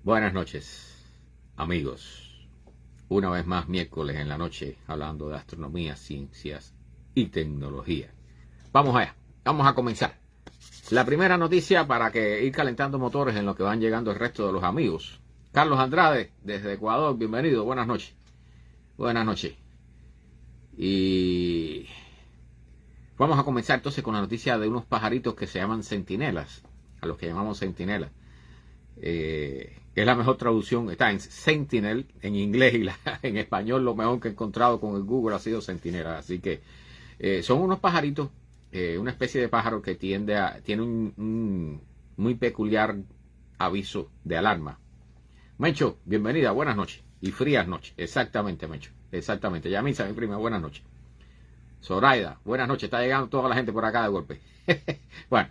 Buenas noches, amigos. Una vez más, miércoles en la noche, hablando de astronomía, ciencias y tecnología. Vamos allá, vamos a comenzar. La primera noticia para que ir calentando motores en lo que van llegando el resto de los amigos. Carlos Andrade, desde Ecuador, bienvenido, buenas noches. Buenas noches. Y vamos a comenzar entonces con la noticia de unos pajaritos que se llaman centinelas, a los que llamamos centinelas. Es la mejor traducción, está en Sentinel en inglés y en español lo mejor que he encontrado con el Google ha sido centinela. Así que son unos pajaritos, una especie de pájaro que tiene un muy peculiar aviso de alarma. Mencho, bienvenida, buenas noches. Y frías noches, exactamente, Mencho, exactamente. Yamisa, mi prima, buenas noches. Zoraida, buenas noches, está llegando toda la gente por acá de golpe. Bueno,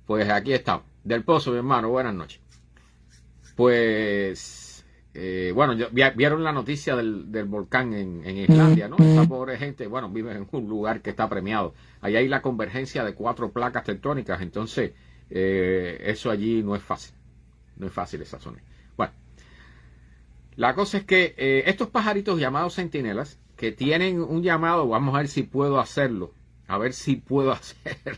pues aquí estamos. Del Pozo, mi hermano, buenas noches. Pues, bueno, vieron la noticia del volcán en Islandia, ¿no? Esa pobre gente, bueno, vive en un lugar que está premiado. Ahí hay la convergencia de 4 placas tectónicas, entonces eso allí no es fácil. No es fácil esa zona. Bueno, la cosa es que estos pajaritos llamados centinelas, que tienen un llamado, vamos a ver si puedo hacerlo, a ver si puedo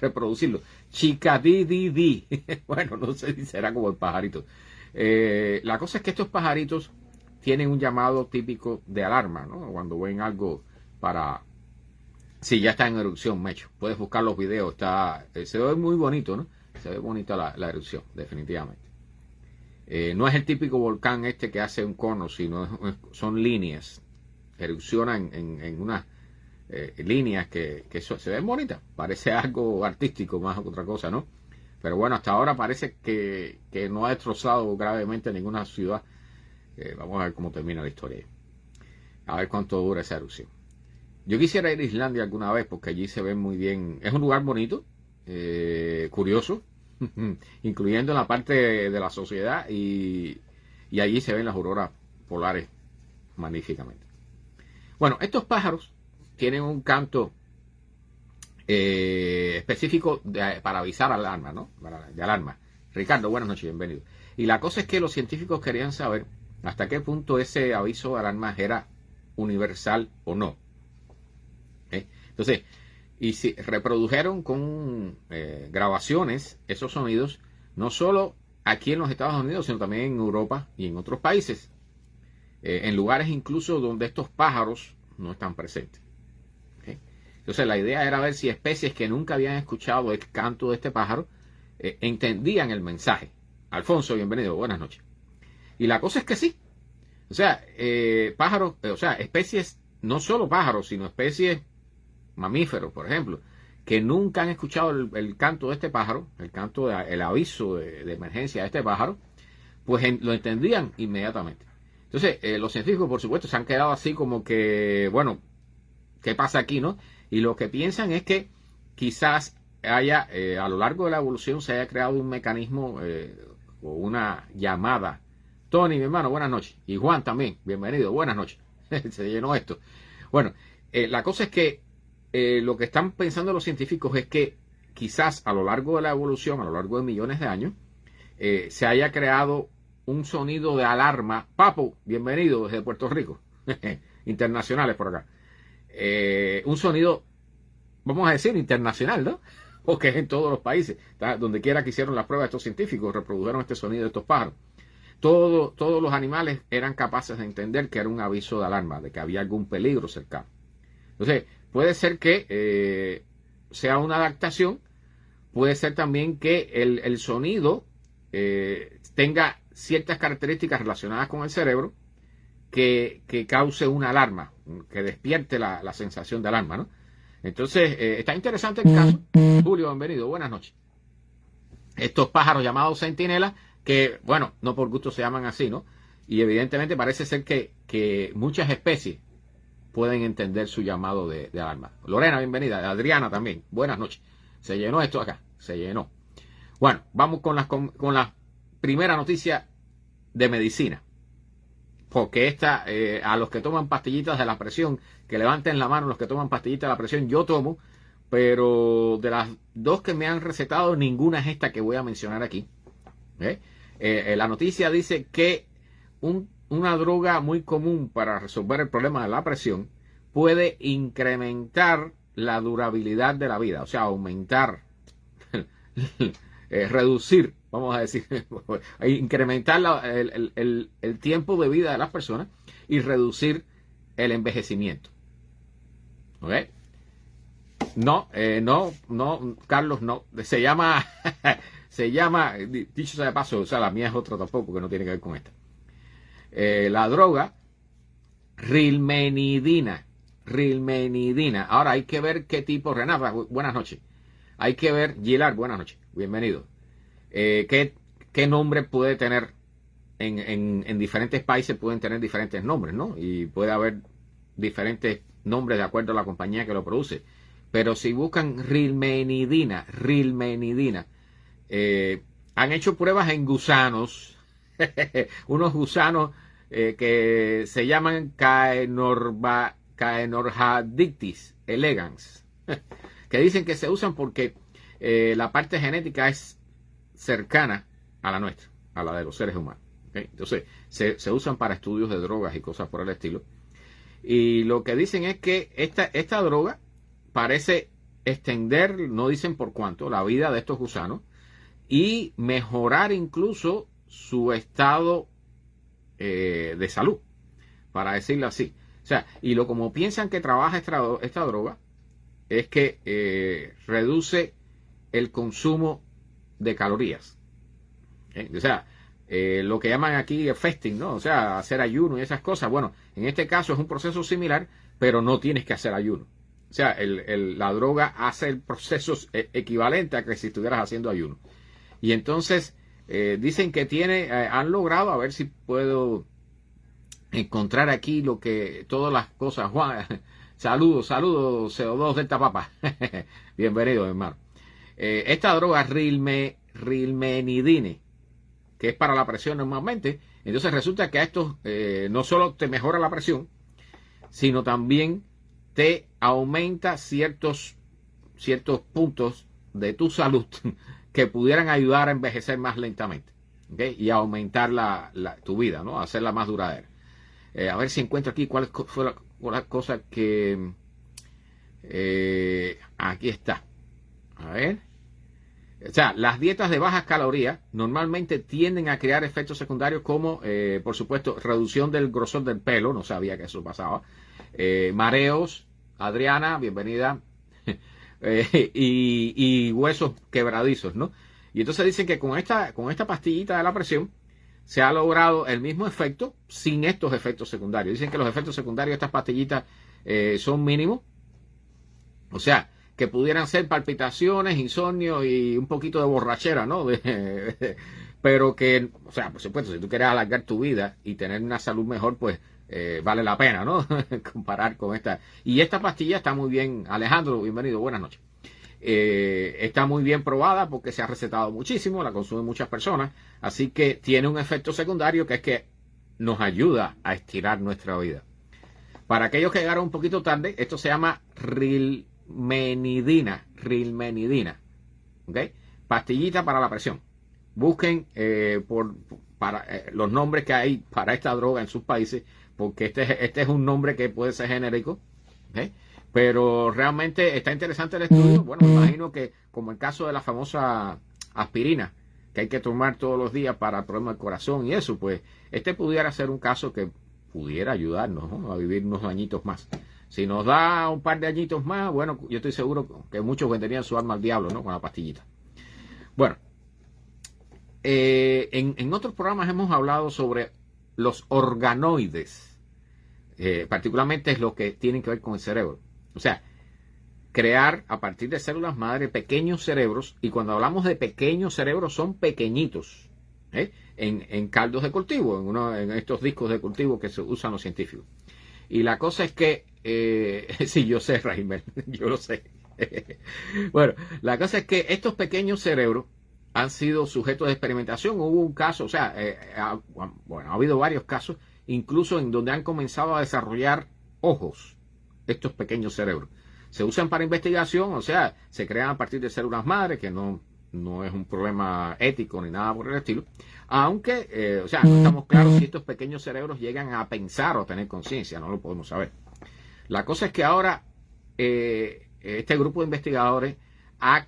reproducirlo. Chicadididi. Bueno, no sé si será como el pajarito. La cosa es que estos pajaritos tienen un llamado típico de alarma, ¿no? Cuando ven algo para... Sí, ya está en erupción, Mecho. Puedes buscar los videos. Se ve muy bonito, ¿no? Se ve bonita la erupción, definitivamente. No es el típico volcán este que hace un cono, sino son líneas. Erupcionan en unas líneas que se ven bonitas. Parece algo artístico más que otra cosa, ¿no? Pero bueno, hasta ahora parece que no ha destrozado gravemente ninguna ciudad. Vamos a ver cómo termina la historia. A ver cuánto dura esa erupción. Yo quisiera ir a Islandia alguna vez porque allí se ve muy bien. Es un lugar bonito, curioso, incluyendo la parte de la sociedad y allí se ven las auroras polares magníficamente. Bueno, estos pájaros tienen un canto específico para avisar alarma, ¿no? De alarma. Ricardo, buenas noches, bienvenido. Y la cosa es que los científicos querían saber hasta qué punto ese aviso de alarma era universal o no. Entonces, y si reprodujeron con grabaciones esos sonidos, no solo aquí en los Estados Unidos, sino también en Europa y en otros países, en lugares incluso donde estos pájaros no están presentes. Entonces la idea era ver si especies que nunca habían escuchado el canto de este pájaro entendían el mensaje. Alfonso, bienvenido, buenas noches. Y la cosa es que sí. O sea, pájaros, o sea, especies, no solo pájaros, sino especies mamíferos, por ejemplo, que nunca han escuchado el canto de este pájaro, el aviso de emergencia de este pájaro, pues lo entendían inmediatamente. Entonces, los científicos, por supuesto, se han quedado así como que, bueno, ¿qué pasa aquí, no? Y lo que piensan es que quizás haya, a lo largo de la evolución, se haya creado un mecanismo o una llamada. Tony, mi hermano, buenas noches. Y Juan también, bienvenido, buenas noches. Se llenó esto. Bueno, la cosa es que lo que están pensando los científicos es que quizás a lo largo de la evolución, a lo largo de millones de años, se haya creado un sonido de alarma. Papo, bienvenido desde Puerto Rico. Internacionales por acá. Un sonido, vamos a decir, internacional, ¿no? Porque es en todos los países, donde quiera que hicieron las pruebas estos científicos, reprodujeron este sonido de estos pájaros. Todos los animales eran capaces de entender que era un aviso de alarma, de que había algún peligro cercano. Entonces, puede ser que sea una adaptación, puede ser también que el sonido tenga ciertas características relacionadas con el cerebro que cause una alarma, que despierte la sensación de alarma, ¿no? Entonces, está interesante el caso. Julio, bienvenido, buenas noches. Estos pájaros llamados centinelas, que, bueno, no por gusto se llaman así, ¿no? Y evidentemente parece ser que muchas especies pueden entender su llamado de alarma. Lorena, bienvenida. Adriana también, buenas noches. Se llenó esto acá, se llenó. Bueno, vamos con la primera noticia de medicina. Porque a los que toman pastillitas de la presión, que levanten la mano los que toman pastillitas de la presión, yo tomo, pero de las 2 que me han recetado, ninguna es esta que voy a mencionar aquí. La noticia dice que una droga muy común para resolver el problema de la presión puede incrementar la durabilidad de la vida, o sea, aumentar, reducir, vamos a decir, incrementar el tiempo de vida de las personas y reducir el envejecimiento. ¿Ok? No, Carlos, no. Se llama, dicho sea de paso, o sea, la mía es otra tampoco, porque no tiene que ver con esta. La droga, rilmenidina. Ahora hay que ver qué tipo, Renata, buenas noches. Hay que ver, Gilar, buenas noches, bienvenido. ¿Qué nombre puede tener? En diferentes países pueden tener diferentes nombres, ¿no? Y puede haber diferentes nombres de acuerdo a la compañía que lo produce. Pero si buscan rilmenidina, han hecho pruebas en gusanos, unos gusanos que se llaman Caenorhabditis elegans, que dicen que se usan porque la parte genética es cercana a la nuestra, a la de los seres humanos. ¿Okay? Entonces, se usan para estudios de drogas y cosas por el estilo. Y lo que dicen es que esta droga parece extender, no dicen por cuánto, la vida de estos gusanos y mejorar incluso su estado de salud, para decirlo así. O sea, y como piensan que trabaja esta droga es que reduce el consumo de calorías. O sea, lo que llaman aquí fasting, ¿no? O sea, hacer ayuno y esas cosas. Bueno, en este caso es un proceso similar, pero no tienes que hacer ayuno. O sea, la droga hace el proceso equivalente a que si estuvieras haciendo ayuno. Y entonces dicen que han logrado, a ver si puedo encontrar aquí todas las cosas. Juan, saludos, CO2 Delta Papa. Bienvenido, hermano. Esta droga rilmenidine, que es para la presión normalmente, entonces resulta que a estos no solo te mejora la presión, sino también te aumenta ciertos puntos de tu salud que pudieran ayudar a envejecer más lentamente, ¿okay? Y a aumentar tu vida, ¿no? A hacerla más duradera. A ver si encuentro aquí cuál fue la cosa que... aquí está. A ver. O sea, las dietas de bajas calorías normalmente tienden a crear efectos secundarios como, por supuesto, reducción del grosor del pelo, no sabía que eso pasaba, mareos, Adriana, bienvenida, y huesos quebradizos, ¿no? Y entonces dicen que con esta pastillita de la presión se ha logrado el mismo efecto sin estos efectos secundarios. Dicen que los efectos secundarios de estas pastillitas son mínimos, o sea, que pudieran ser palpitaciones, insomnio y un poquito de borrachera, ¿no? Pero que, o sea, por supuesto, si tú quieres alargar tu vida y tener una salud mejor, pues vale la pena, ¿no? Comparar con esta. Y esta pastilla está muy bien. Alejandro, bienvenido, buenas noches. Está muy bien probada porque se ha recetado muchísimo, la consumen muchas personas, así que tiene un efecto secundario que es que nos ayuda a estirar nuestra vida. Para aquellos que llegaron un poquito tarde, esto se llama rilmenidina, ¿ok? Pastillita para la presión. Busquen para los nombres que hay para esta droga en sus países, porque este es un nombre que puede ser genérico, ¿ok? Pero realmente está interesante el estudio. Bueno, me imagino que como el caso de la famosa aspirina, que hay que tomar todos los días para el problema del corazón y eso, pues este pudiera ser un caso que pudiera ayudarnos, ¿no? A vivir unos añitos más. Si nos da un par de añitos más, bueno, yo estoy seguro que muchos venderían su alma al diablo, ¿no? Con la pastillita. Bueno, en otros programas hemos hablado sobre los organoides, particularmente es lo que tienen que ver con el cerebro. O sea, crear a partir de células madre pequeños cerebros, y cuando hablamos de pequeños cerebros son pequeñitos, en caldos de cultivo, en estos discos de cultivo que se usan los científicos. Y la cosa es que, sí, yo sé, Raimel, yo lo sé. Bueno, la cosa es que estos pequeños cerebros han sido sujetos de experimentación. Hubo un caso, o sea, ha habido varios casos, incluso en donde han comenzado a desarrollar ojos, estos pequeños cerebros. Se usan para investigación, o sea, se crean a partir de células madre que no no es un problema ético ni nada por el estilo, aunque, o sea, no estamos claros si estos pequeños cerebros llegan a pensar o a tener conciencia, no lo podemos saber. La cosa es que ahora este grupo de investigadores ha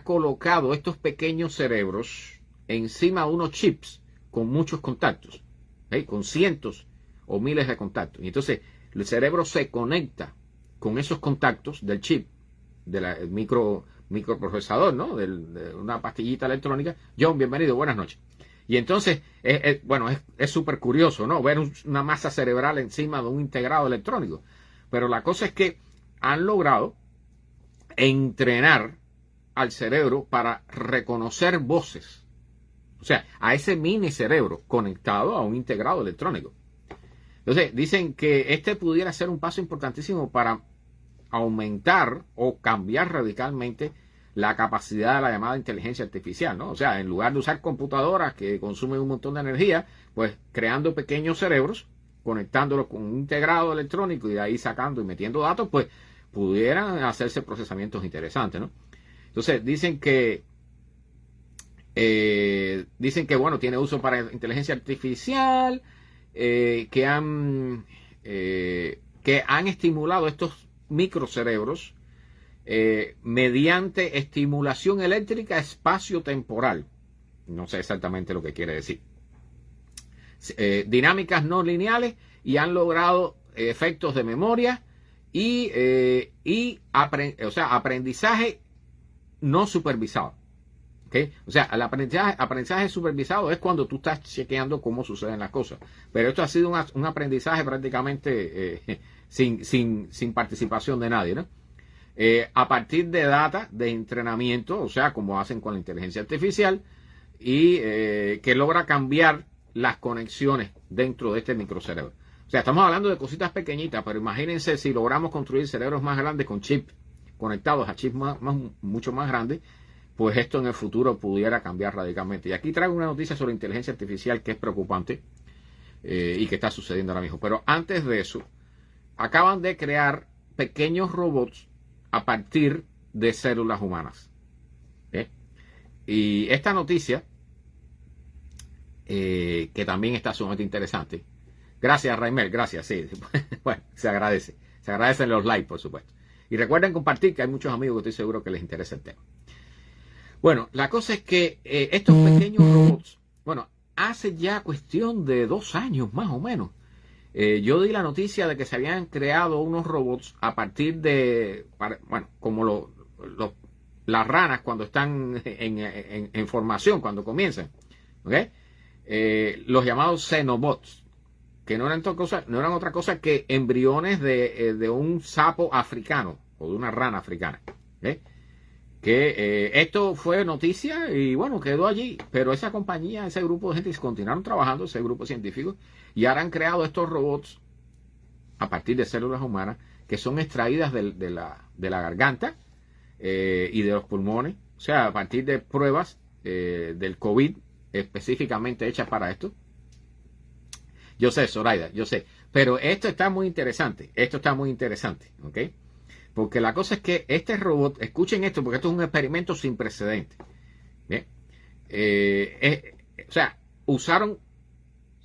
colocado estos pequeños cerebros encima de unos chips con muchos contactos, con cientos o miles de contactos. Y entonces el cerebro se conecta con esos contactos del chip, del microprocesador, ¿no? De una pastillita electrónica. John, bienvenido, buenas noches. Y entonces, bueno, es súper curioso, ¿no? Ver una masa cerebral encima de un integrado electrónico. Pero la cosa es que han logrado entrenar al cerebro para reconocer voces. O sea, a ese mini cerebro conectado a un integrado electrónico. Entonces, dicen que este pudiera ser un paso importantísimo para aumentar o cambiar radicalmente la capacidad de la llamada inteligencia artificial, ¿no? O sea, en lugar de usar computadoras que consumen un montón de energía, pues creando pequeños cerebros, conectándolos con un integrado electrónico y de ahí sacando y metiendo datos, pues pudieran hacerse procesamientos interesantes, ¿no? Entonces, dicen que bueno, tiene uso para inteligencia artificial, que han estimulado estos microcerebros mediante estimulación eléctrica espacio-temporal. No sé exactamente lo que quiere decir. Dinámicas no lineales, y han logrado efectos de memoria y aprendizaje no supervisado. ¿Okay? O sea, el aprendizaje supervisado es cuando tú estás chequeando cómo suceden las cosas. Pero esto ha sido un aprendizaje prácticamente sin participación de nadie, ¿no? A partir de data de entrenamiento, o sea, como hacen con la inteligencia artificial, y que logra cambiar las conexiones dentro de este microcerebro. O sea, estamos hablando de cositas pequeñitas, pero imagínense si logramos construir cerebros más grandes con chips conectados a chips mucho más grandes, pues esto en el futuro pudiera cambiar radicalmente. Y aquí traigo una noticia sobre inteligencia artificial que es preocupante y que está sucediendo ahora mismo. Pero antes de eso, acaban de crear pequeños robots a partir de células humanas. Y esta noticia, que también está sumamente interesante. Gracias, Raimel, gracias. Sí. Bueno, se agradece. Se agradecen los likes, por supuesto. Y recuerden compartir, que hay muchos amigos que estoy seguro que les interesa el tema. Bueno, la cosa es que estos pequeños robots, bueno, hace ya cuestión de 2 años más o menos, yo di la noticia de que se habían creado unos robots a partir de, bueno, como las ranas cuando están en formación, cuando comienzan, ¿ok? Los llamados xenobots, que no eran otra cosa que embriones de un sapo africano o de una rana africana, ¿ok? Que esto fue noticia y bueno, quedó allí, pero esa compañía, ese grupo de gente continuaron trabajando, ese grupo científico, y ahora han creado estos robots a partir de células humanas que son extraídas de la garganta y de los pulmones, o sea, a partir de pruebas del COVID específicamente hechas para esto. Yo sé, Zoraida, yo sé, pero esto está muy interesante, ¿ok? Porque la cosa es que este robot, escuchen esto, porque esto es un experimento sin precedentes. O sea, usaron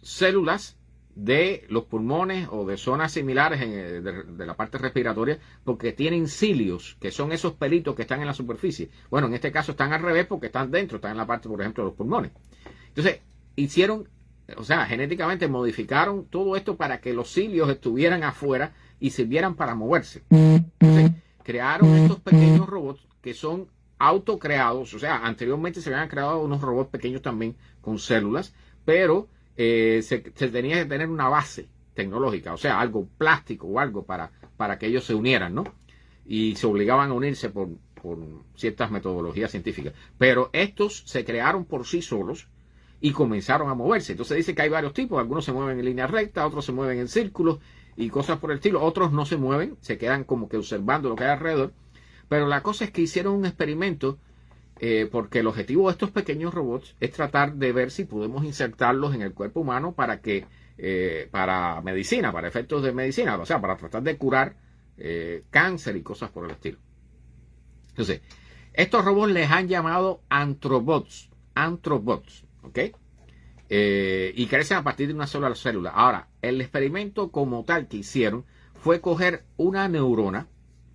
células de los pulmones o de zonas similares de la parte respiratoria, porque tienen cilios, que son esos pelitos que están en la superficie. Bueno, en este caso están al revés porque están dentro, están en la parte, por ejemplo, de los pulmones. Entonces, genéticamente modificaron todo esto para que los cilios estuvieran afuera y sirvieran para moverse. Entonces, crearon estos pequeños robots que son autocreados. O sea, anteriormente se habían creado unos robots pequeños también con células, pero se tenía que tener una base tecnológica, o sea, algo plástico o algo para que ellos se unieran, ¿no? Y se obligaban a unirse por ciertas metodologías científicas. Pero estos se crearon por sí solos y comenzaron a moverse. Entonces dice que hay varios tipos, algunos se mueven en línea recta, otros se mueven en círculos y cosas por el estilo, otros no se mueven, se quedan como que observando lo que hay alrededor. Pero la cosa es que hicieron un experimento porque el objetivo de estos pequeños robots es tratar de ver si podemos insertarlos en el cuerpo humano para medicina, para efectos de medicina, o sea, para tratar de curar cáncer y cosas por el estilo. Entonces, Estos robots les han llamado antrobots, ¿ok? Y crecen a partir de una sola célula. Ahora, el experimento como tal que hicieron fue coger una neurona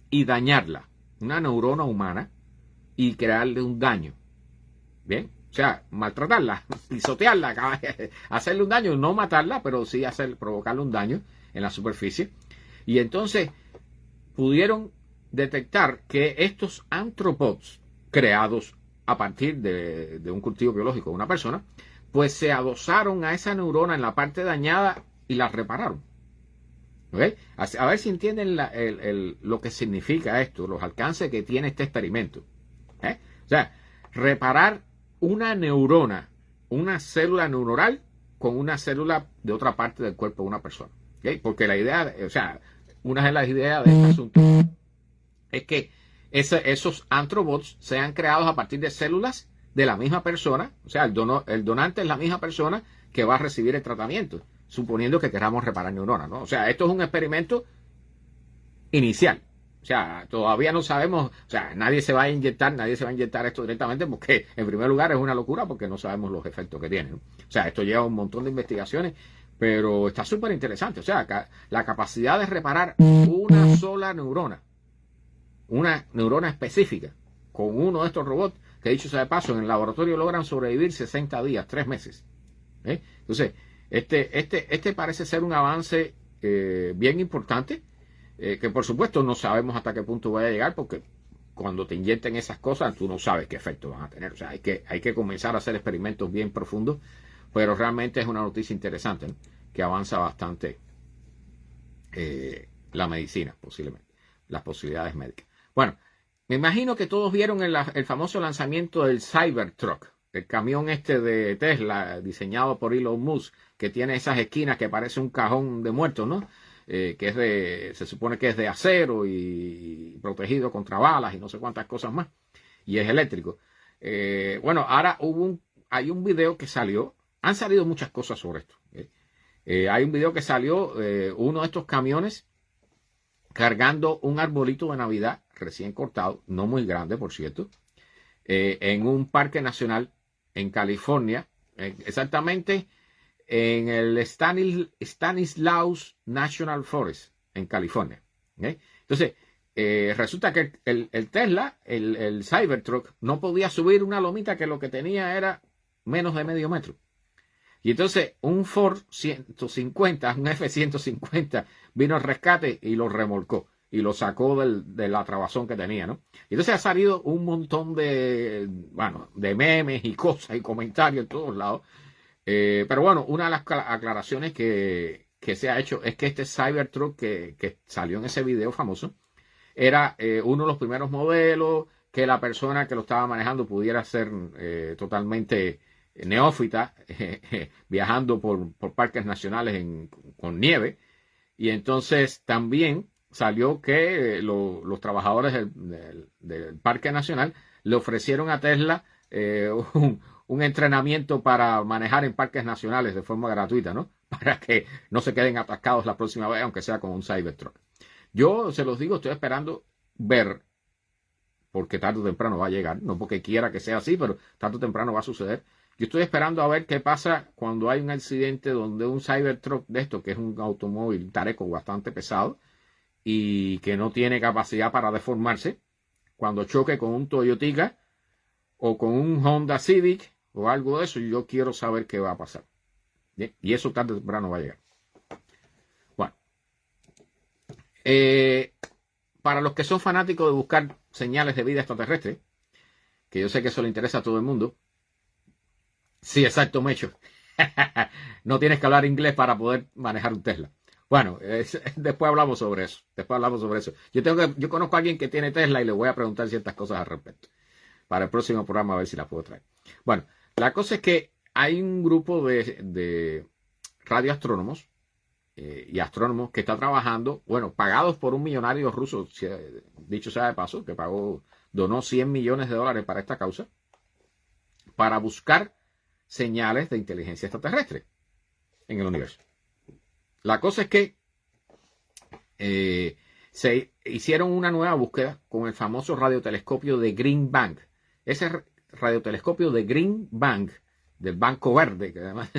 y dañarla, una neurona humana, y crearle un daño. Bien, o sea, maltratarla, pisotearla, hacerle un daño, no matarla, pero sí provocarle un daño en la superficie. Y entonces pudieron detectar que estos antropods creados a partir de un cultivo biológico de una persona, pues se adosaron a esa neurona en la parte dañada y la repararon. ¿Okay? A ver si entienden lo que significa esto, los alcances que tiene este experimento. O sea, reparar una neurona, una célula neuronal con una célula de otra parte del cuerpo de una persona. ¿Okay? Porque la idea, o sea, una de las ideas de este asunto es que esos antrobots sean creados a partir de células de la misma persona, o sea, el donante es la misma persona que va a recibir el tratamiento, suponiendo que queramos reparar neuronas, ¿no? O sea, esto es un experimento inicial. O sea, todavía no sabemos, o sea, nadie se va a inyectar esto directamente porque, en primer lugar, es una locura porque no sabemos los efectos que tiene, ¿no? O sea, esto lleva un montón de investigaciones, pero está súper interesante. O sea, la capacidad de reparar una sola neurona, una neurona específica, con uno de estos robots, que dicho sea de paso, en el laboratorio logran sobrevivir 60 días, 3 meses. Entonces, este parece ser un avance bien importante, que por supuesto no sabemos hasta qué punto vaya a llegar, porque cuando te inyecten esas cosas, tú no sabes qué efecto van a tener. O sea, hay que comenzar a hacer experimentos bien profundos, pero realmente es una noticia interesante, ¿no? Que avanza bastante la medicina, posiblemente, las posibilidades médicas. Bueno, me imagino que todos vieron el famoso lanzamiento del Cybertruck, el camión de Tesla, diseñado por Elon Musk, que tiene esas esquinas que parece un cajón de muertos, ¿no? Que se supone que es de acero y protegido contra balas y no sé cuántas cosas más, y es eléctrico. Bueno, ahora hay un video que salió, han salido muchas cosas sobre esto. Hay un video que salió, uno de estos camiones cargando un arbolito de Navidad recién cortado, no muy grande, por cierto, en un parque nacional en California, exactamente en el Stanislaus National Forest, en California. Entonces, resulta que el Tesla, el Cybertruck, no podía subir una lomita que lo que tenía era menos de medio metro. Y entonces un Ford 150, un F-150, vino al rescate y lo remolcó y lo sacó del atrabazón que tenía, ¿no? Y entonces ha salido un montón de memes y cosas y comentarios en todos lados. Pero bueno, una de las aclaraciones que se ha hecho es que este Cybertruck que salió en ese video famoso era uno de los primeros modelos, que la persona que lo estaba manejando pudiera ser totalmente neófita, viajando por parques nacionales con nieve. Y entonces también salió que los trabajadores del Parque Nacional le ofrecieron a Tesla un entrenamiento para manejar en parques nacionales de forma gratuita, ¿no? Para que no se queden atascados la próxima vez, aunque sea con un Cybertruck. Yo se los digo, estoy esperando ver, porque tarde o temprano va a llegar, no porque quiera que sea así, pero tarde o temprano va a suceder. Yo estoy esperando a ver qué pasa cuando hay un accidente donde un Cybertruck de esto, que es un automóvil tareco bastante pesado y que no tiene capacidad para deformarse, cuando choque con un Toyotica o con un Honda Civic o algo de eso, yo quiero saber qué va a pasar. ¿Bien? Y eso tarde o temprano va a llegar. Bueno. Para los que son fanáticos de buscar señales de vida extraterrestre, que yo sé que eso le interesa a todo el mundo. Sí, exacto, Mecho. No tienes que hablar inglés para poder manejar un Tesla. Bueno, después hablamos sobre eso. Yo conozco a alguien que tiene Tesla y le voy a preguntar ciertas cosas al respecto. Para el próximo programa a ver si las puedo traer. Bueno, la cosa es que hay un grupo de radioastrónomos y astrónomos que está trabajando, bueno, pagados por un millonario ruso, dicho sea de paso, que donó $100 millones para esta causa, para buscar señales de inteligencia extraterrestre en el universo. La cosa es que se hicieron una nueva búsqueda con el famoso radiotelescopio de Green Bank. Ese radiotelescopio de Green Bank, del Banco Verde, que además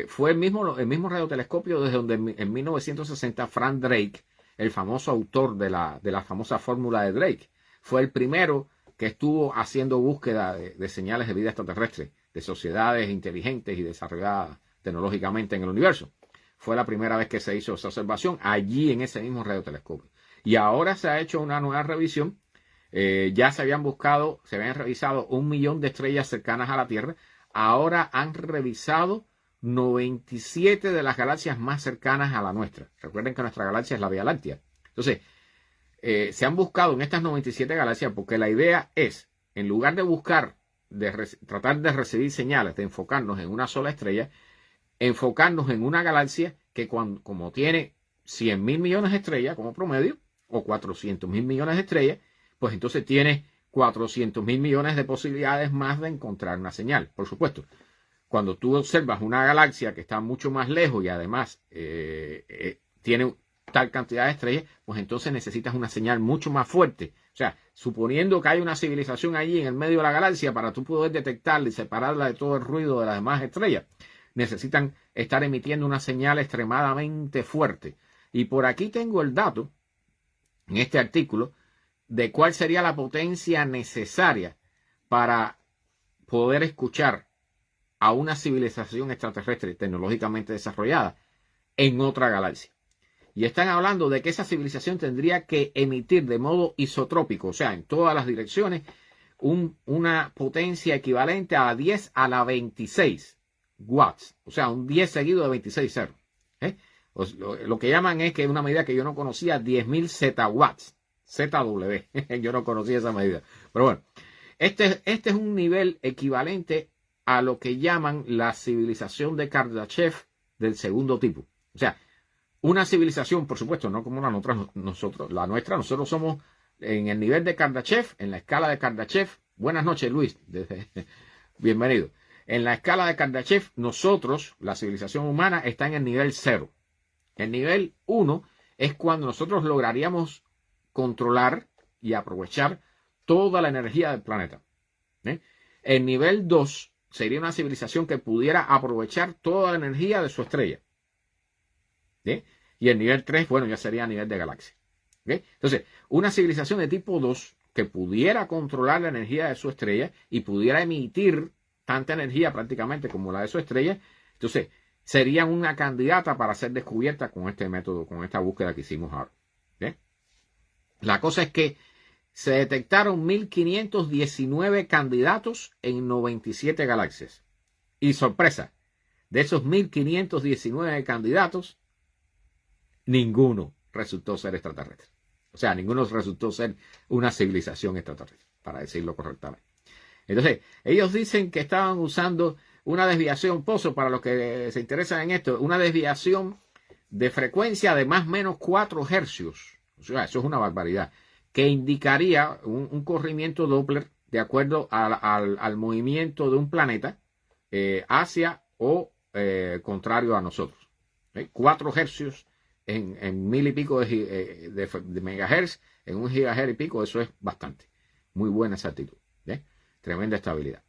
fue el mismo radiotelescopio desde donde en 1960 Frank Drake, el famoso autor de la famosa fórmula de Drake, fue el primero que estuvo haciendo búsqueda de señales de vida extraterrestre, de sociedades inteligentes y desarrolladas tecnológicamente en el universo. Fue la primera vez que se hizo esa observación allí en ese mismo radiotelescopio. Y ahora se ha hecho una nueva revisión. Ya se habían revisado 1 millón de estrellas cercanas a la Tierra. Ahora han revisado 97 de las galaxias más cercanas a la nuestra. Recuerden que nuestra galaxia es la Vía Láctea. Entonces, se han buscado en estas 97 galaxias porque la idea es, en lugar de buscar, tratar de recibir señales, de enfocarnos en una sola estrella, enfocarnos en una galaxia que como tiene 100.000 millones de estrellas como promedio, o 400.000 millones de estrellas, pues entonces tiene 400.000 millones de posibilidades más de encontrar una señal. Por supuesto, cuando tú observas una galaxia que está mucho más lejos y además tiene tal cantidad de estrellas, pues entonces necesitas una señal mucho más fuerte. O sea, suponiendo que hay una civilización allí en el medio de la galaxia, para tú poder detectarla y separarla de todo el ruido de las demás estrellas, necesitan estar emitiendo una señal extremadamente fuerte. Y por aquí tengo el dato, en este artículo, de cuál sería la potencia necesaria para poder escuchar a una civilización extraterrestre tecnológicamente desarrollada en otra galaxia. Y están hablando de que esa civilización tendría que emitir de modo isotrópico, o sea, en todas las direcciones, una potencia equivalente a 10 a la 26 watts, o sea, un 10 seguido de 26 ceros. Pues lo que llaman es que una medida que yo no conocía, 10.000 ZW. Yo no conocía esa medida. Pero bueno, este es un nivel equivalente a lo que llaman la civilización de Kardashev del segundo tipo. O sea, una civilización, por supuesto, no como la nuestra, nosotros somos en el nivel de Kardashev, en la escala de Kardashev. Buenas noches, Luis. Bienvenido. En la escala de Kardashev, nosotros, la civilización humana, está en el nivel 0. El nivel 1 es cuando nosotros lograríamos controlar y aprovechar toda la energía del planeta. El nivel 2 sería una civilización que pudiera aprovechar toda la energía de su estrella. Y el nivel 3, bueno, ya sería a nivel de galaxia. Entonces, una civilización de tipo 2 que pudiera controlar la energía de su estrella y pudiera emitir tanta energía prácticamente como la de su estrella, entonces sería una candidata para ser descubierta con este método, con esta búsqueda que hicimos ahora. La cosa es que se detectaron 1.519 candidatos en 97 galaxias. Y sorpresa, de esos 1.519 candidatos, ninguno resultó ser extraterrestre. O sea, ninguno resultó ser una civilización extraterrestre, para decirlo correctamente. Entonces, ellos dicen que estaban usando una desviación, Pozo, para los que se interesan en esto, una desviación de frecuencia de más o menos 4 hercios. O sea, eso es una barbaridad, que indicaría un corrimiento Doppler de acuerdo al movimiento de un planeta hacia o contrario a nosotros. 4 hercios en 1.000 y pico de megahertz, en 1 gigahertz y pico, eso es bastante. Muy buena esa actitud. Tremenda estabilidad.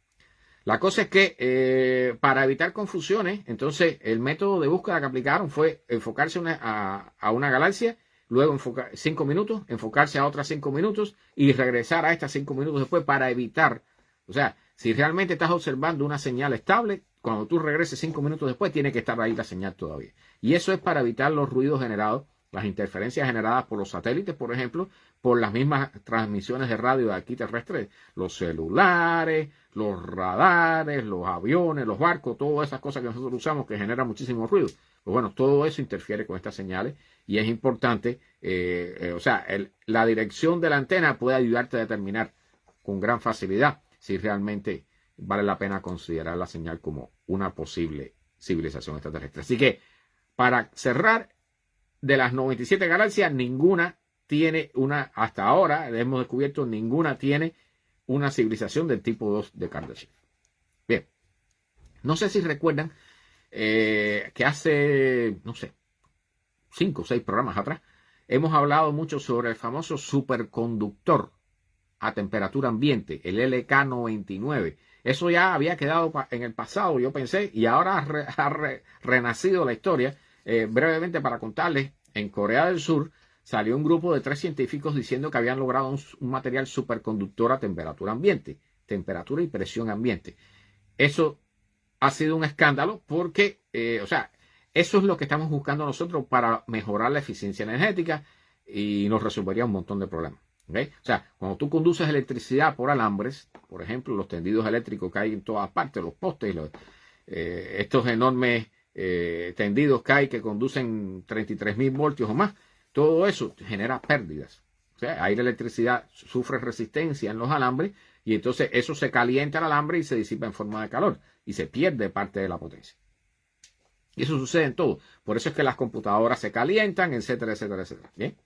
La cosa es que para evitar confusiones, entonces el método de búsqueda que aplicaron fue enfocarse a una galaxia, luego 5 minutos, enfocarse a otras 5 minutos y regresar a estas 5 minutos después para evitar. O sea, si realmente estás observando una señal estable, cuando tú regreses 5 minutos después, tiene que estar ahí la señal todavía. Y eso es para evitar los ruidos generados, las interferencias generadas por los satélites, por ejemplo, por las mismas transmisiones de radio de aquí terrestres, los celulares, los radares, los aviones, los barcos, todas esas cosas que nosotros usamos que generan muchísimo ruido. Pues bueno, todo eso interfiere con estas señales y es importante, la dirección de la antena puede ayudarte a determinar con gran facilidad si realmente vale la pena considerar la señal como una posible civilización extraterrestre. Así que, para cerrar, de las 97 galaxias, ninguna tiene hasta ahora hemos descubierto, ninguna tiene una civilización del tipo 2 de Kardashev. Bien, no sé si recuerdan que hace, 5 o 6 programas atrás, hemos hablado mucho sobre el famoso superconductor a temperatura ambiente, el LK99. Eso ya había quedado en el pasado, yo pensé, y ahora ha renacido la historia. Brevemente para contarles, en Corea del Sur salió un grupo de 3 científicos diciendo que habían logrado un material superconductor a temperatura ambiente, temperatura y presión ambiente. Eso ha sido un escándalo porque, eso es lo que estamos buscando nosotros para mejorar la eficiencia energética y nos resolvería un montón de problemas. ¿Okay? O sea, cuando tú conduces electricidad por alambres, por ejemplo, los tendidos eléctricos que hay en todas partes, los postes, estos enormes tendidos que hay que conducen 33.000 voltios o más, todo eso genera pérdidas. O sea, ahí la electricidad sufre resistencia en los alambres y entonces eso se calienta el alambre y se disipa en forma de calor y se pierde parte de la potencia. Y eso sucede en todo. Por eso es que las computadoras se calientan, etcétera, etcétera, etcétera. ¿Bien?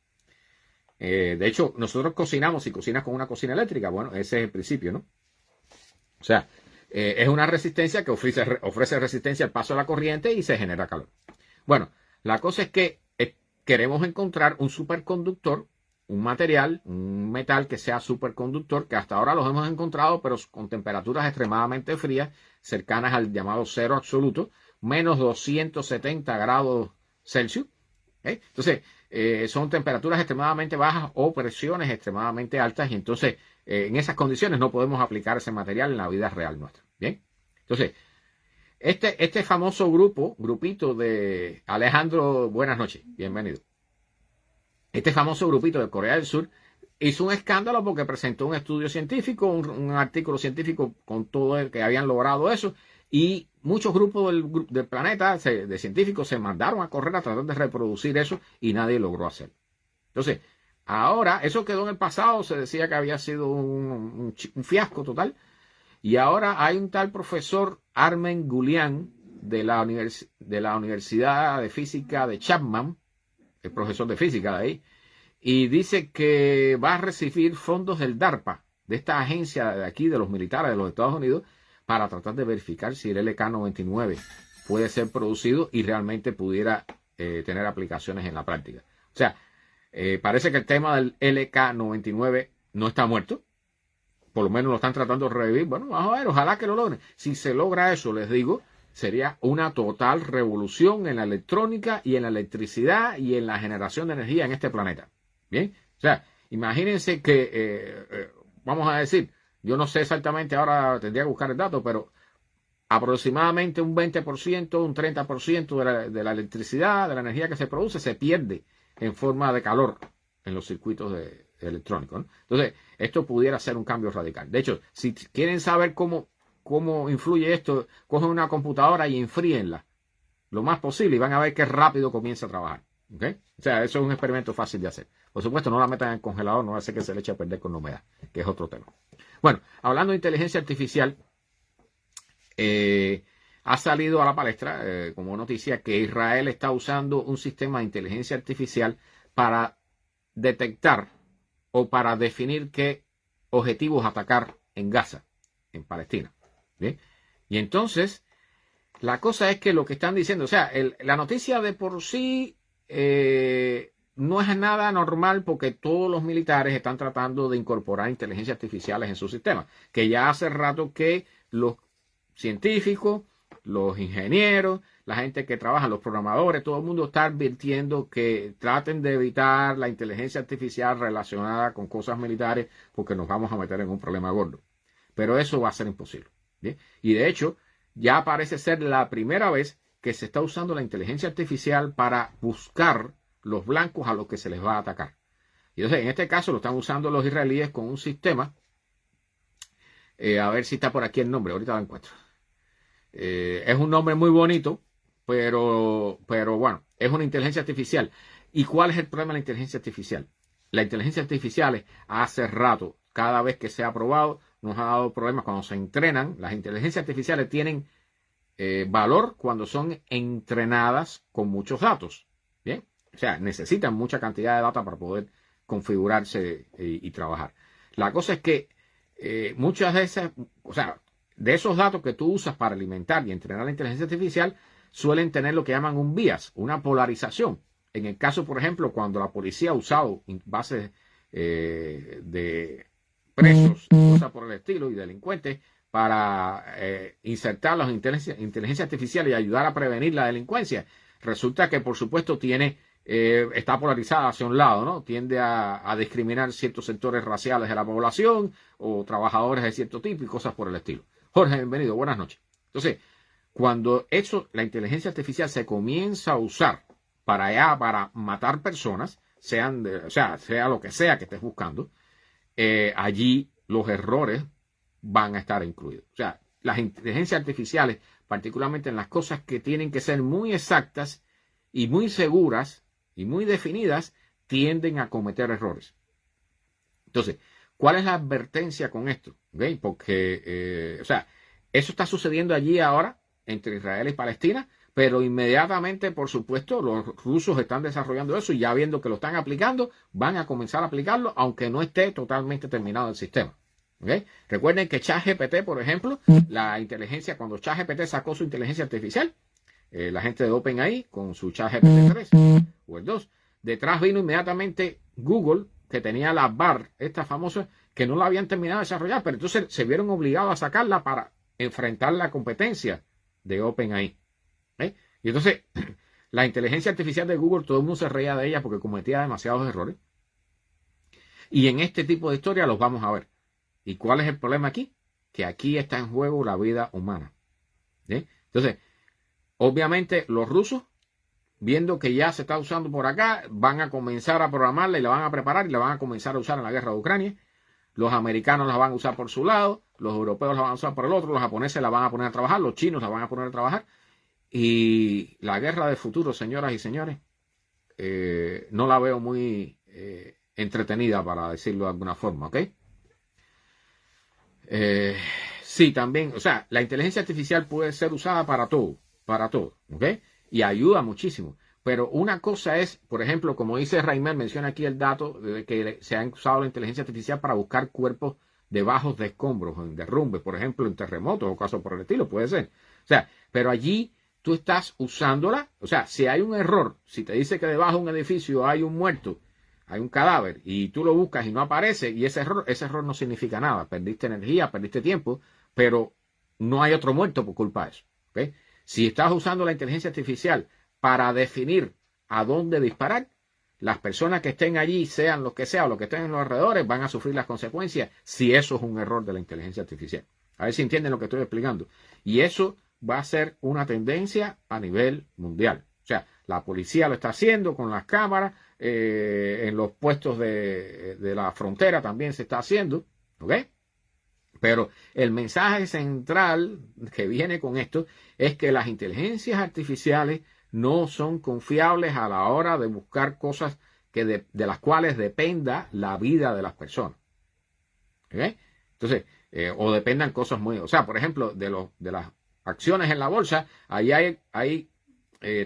De hecho, nosotros cocinamos, si cocinas con una cocina eléctrica, bueno, ese es el principio, ¿no? O sea, es una resistencia que ofrece resistencia al paso de la corriente y se genera calor. Bueno, la cosa es que queremos encontrar un superconductor, un material, un metal que sea superconductor, que hasta ahora los hemos encontrado, pero con temperaturas extremadamente frías, cercanas al llamado cero absoluto, menos 270 grados Celsius. Entonces, son temperaturas extremadamente bajas o presiones extremadamente altas y entonces en esas condiciones no podemos aplicar ese material en la vida real nuestra. Bien, entonces este famoso grupito de Alejandro, buenas noches, bienvenido. Este famoso grupito de Corea del Sur hizo un escándalo porque presentó un estudio científico, un artículo científico con todo el que habían logrado eso y muchos grupos del planeta de científicos se mandaron a correr a tratar de reproducir eso y nadie logró hacerlo. Entonces, ahora, eso quedó en el pasado, se decía que había sido un fiasco total, y ahora hay un tal profesor Armen Gulian de la Universidad de Física de Chapman, el profesor de física de ahí, y dice que va a recibir fondos del DARPA, de esta agencia de aquí, de los militares de los Estados Unidos, para tratar de verificar si el LK99 puede ser producido y realmente pudiera tener aplicaciones en la práctica. O sea, parece que el tema del LK99 no está muerto. Por lo menos lo están tratando de revivir. Bueno, vamos a ver, ojalá que lo logren. Si se logra eso, les digo, sería una total revolución en la electrónica y en la electricidad y en la generación de energía en este planeta. Bien, o sea, imagínense que, vamos a decir, yo no sé exactamente, ahora tendría que buscar el dato, pero aproximadamente un 20%, un 30% de la electricidad, de la energía que se produce, se pierde en forma de calor en los circuitos electrónicos, ¿no? Entonces, esto pudiera ser un cambio radical. De hecho, si quieren saber cómo influye esto, cogen una computadora y enfríenla lo más posible y van a ver qué rápido comienza a trabajar. ¿Okay? O sea, eso es un experimento fácil de hacer. Por supuesto, no la metan en el congelador, no hace que se le eche a perder con la humedad, que es otro tema. Bueno, hablando de inteligencia artificial, ha salido a la palestra como noticia que Israel está usando un sistema de inteligencia artificial para detectar o para definir qué objetivos atacar en Gaza, en Palestina. ¿Bien? Y entonces, la cosa es que lo que están diciendo, o sea, la noticia de por sí no es nada normal porque todos los militares están tratando de incorporar inteligencias artificiales en sus sistemas, que ya hace rato que los científicos, los ingenieros, la gente que trabaja, los programadores, todo el mundo está advirtiendo que traten de evitar la inteligencia artificial relacionada con cosas militares porque nos vamos a meter en un problema gordo. Pero eso va a ser imposible. ¿Bien? Y de hecho, ya parece ser la primera vez que se está usando la inteligencia artificial para buscar los blancos a los que se les va a atacar. Y entonces, en este caso, lo están usando los israelíes con un sistema. A ver si está por aquí el nombre, ahorita lo encuentro. Es un nombre muy bonito, pero bueno, es una inteligencia artificial. ¿Y cuál es el problema de la inteligencia artificial? La inteligencia artificial hace rato, cada vez que se ha probado, nos ha dado problemas cuando se entrenan. Las inteligencias artificiales tienen valor cuando son entrenadas con muchos datos. ¿Bien? O sea, necesitan mucha cantidad de data para poder configurarse y trabajar. La cosa es que muchas de esas, o sea, de esos datos que tú usas para alimentar y entrenar la inteligencia artificial, suelen tener lo que llaman un bias, una polarización. en el caso, por ejemplo, cuando la policía ha usado bases de presos, cosas por el estilo, y delincuentes, para insertar las inteligencia artificial y ayudar a prevenir la delincuencia, resulta que, por supuesto, está polarizada hacia un lado, ¿no? Tiende a discriminar ciertos sectores raciales de la población o trabajadores de cierto tipo y cosas por el estilo. Jorge, bienvenido, buenas noches. Entonces, cuando la inteligencia artificial se comienza a usar para matar personas, sea lo que sea que estés buscando, allí los errores van a estar incluidos. O sea, las inteligencias artificiales, particularmente en las cosas que tienen que ser muy exactas y muy seguras y muy definidas, tienden a cometer errores. Entonces, ¿cuál es la advertencia con esto? ¿Okay? Porque, eso está sucediendo allí ahora entre Israel y Palestina, pero inmediatamente, por supuesto, los rusos están desarrollando eso y ya viendo que lo están aplicando, van a comenzar a aplicarlo, aunque no esté totalmente terminado el sistema. ¿Okay? Recuerden que ChatGPT, por ejemplo, cuando ChatGPT sacó su inteligencia artificial, la gente de OpenAI con su ChatGPT 3 o el 2, detrás vino inmediatamente Google, que tenía la BAR, esta famosa, que no la habían terminado de desarrollar, pero entonces se vieron obligados a sacarla para enfrentar la competencia de OpenAI. Y entonces, la inteligencia artificial de Google, todo el mundo se reía de ella porque cometía demasiados errores. Y en este tipo de historia los vamos a ver. ¿Y cuál es el problema aquí? Que aquí está en juego la vida humana. Entonces, obviamente los rusos, viendo que ya se está usando por acá, van a comenzar a programarla y la van a preparar y la van a comenzar a usar en la guerra de Ucrania. Los americanos la van a usar por su lado, los europeos la van a usar por el otro, los japoneses la van a poner a trabajar, los chinos la van a poner a trabajar. Y la guerra del futuro, señoras y señores, no la veo muy entretenida, para decirlo de alguna forma, ¿ok? Sí, también, la inteligencia artificial puede ser usada para todo, ¿ok? Y ayuda muchísimo. Pero una cosa es, por ejemplo, como dice Reimer, menciona aquí el dato de que se ha usado la inteligencia artificial para buscar cuerpos debajo de escombros, en derrumbes, por ejemplo, en terremotos o casos por el estilo, puede ser. Pero allí tú estás usándola, si hay un error, si te dice que debajo de un edificio hay un muerto, hay un cadáver, y tú lo buscas y no aparece, y ese error no significa nada. Perdiste energía, perdiste tiempo, pero no hay otro muerto por culpa de eso. ¿Okay? Si estás usando la inteligencia artificial para definir a dónde disparar, las personas que estén allí, sean los que sean, o los que estén en los alrededores, van a sufrir las consecuencias si eso es un error de la inteligencia artificial. A ver si entienden lo que estoy explicando. Y eso va a ser una tendencia a nivel mundial. La policía lo está haciendo con las cámaras, en los puestos de la frontera también se está haciendo, ¿ok? Pero el mensaje central que viene con esto es que las inteligencias artificiales no son confiables a la hora de buscar cosas de las cuales dependa la vida de las personas. ¿Ok? Entonces, o dependan cosas muy... por ejemplo, de las acciones en la bolsa, ahí hay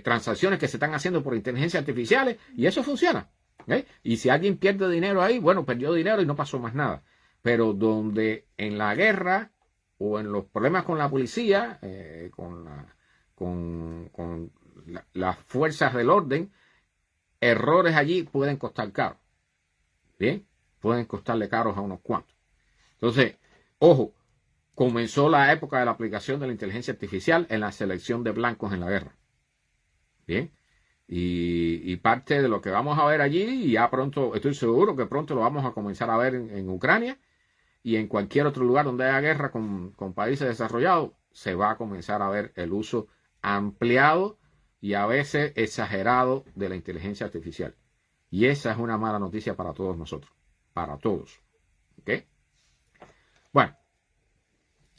transacciones que se están haciendo por inteligencia artificiales y eso funciona. Y si alguien pierde dinero ahí, bueno, perdió dinero y no pasó más nada. Pero donde en la guerra o en los problemas con la policía, con las fuerzas del orden, errores allí pueden costar caro. Bien, pueden costarle caros a unos cuantos. Entonces, ojo, comenzó la época de la aplicación de la inteligencia artificial en la selección de blancos en la guerra. Bien, y parte de lo que vamos a ver allí, y ya pronto, estoy seguro que pronto lo vamos a comenzar a ver en Ucrania y en cualquier otro lugar donde haya guerra con países desarrollados, se va a comenzar a ver el uso ampliado y a veces exagerado de la inteligencia artificial. Y esa es una mala noticia para todos nosotros, para todos. ¿Ok? Bueno,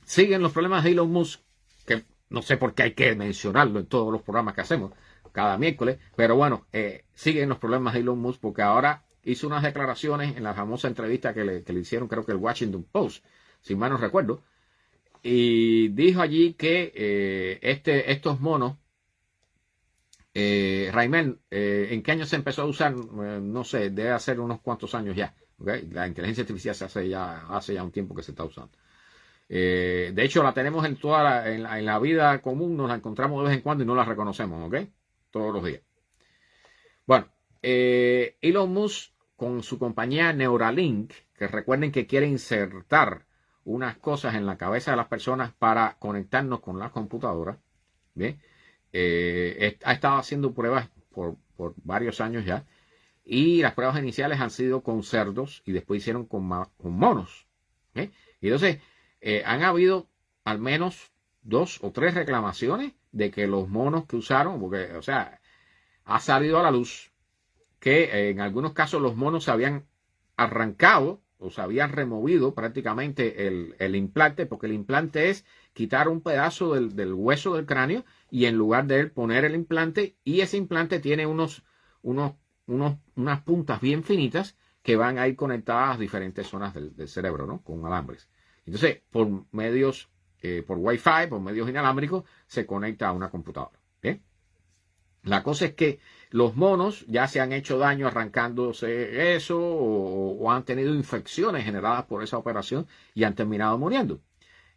siguen los problemas de Elon Musk, que no sé por qué hay que mencionarlo en todos los programas que hacemos cada miércoles, pero bueno, siguen los problemas de Elon Musk porque ahora hizo unas declaraciones en la famosa entrevista que le hicieron, creo que el Washington Post, si mal no recuerdo, y dijo allí que estos monos, Raimel, ¿en qué año se empezó a usar? No sé, debe hacer unos cuantos años ya. ¿Okay? La inteligencia artificial hace ya un tiempo que se está usando. De hecho, la tenemos en en la vida común, nos la encontramos de vez en cuando y no la reconocemos, ¿ok? Todos los días. Bueno, Elon Musk con su compañía Neuralink, que recuerden que quiere insertar unas cosas en la cabeza de las personas para conectarnos con las computadoras, ¿bien? Ha estado haciendo pruebas por varios años ya, y las pruebas iniciales han sido con cerdos y después hicieron con monos. ¿Eh? Y entonces han habido al menos 2 o 3 reclamaciones de que los monos que usaron, porque, o sea, ha salido a la luz que en algunos casos los monos se habían arrancado o se habían removido prácticamente el implante, porque el implante es quitar un pedazo del hueso del cráneo y en lugar de él poner el implante, y ese implante tiene unas puntas bien finitas que van a ir conectadas a diferentes zonas del cerebro, ¿no? Con alambres. Entonces, por medios, por Wi-Fi, por medios inalámbricos, se conecta a una computadora. ¿Bien? La cosa es que los monos ya se han hecho daño arrancándose eso o han tenido infecciones generadas por esa operación y han terminado muriendo.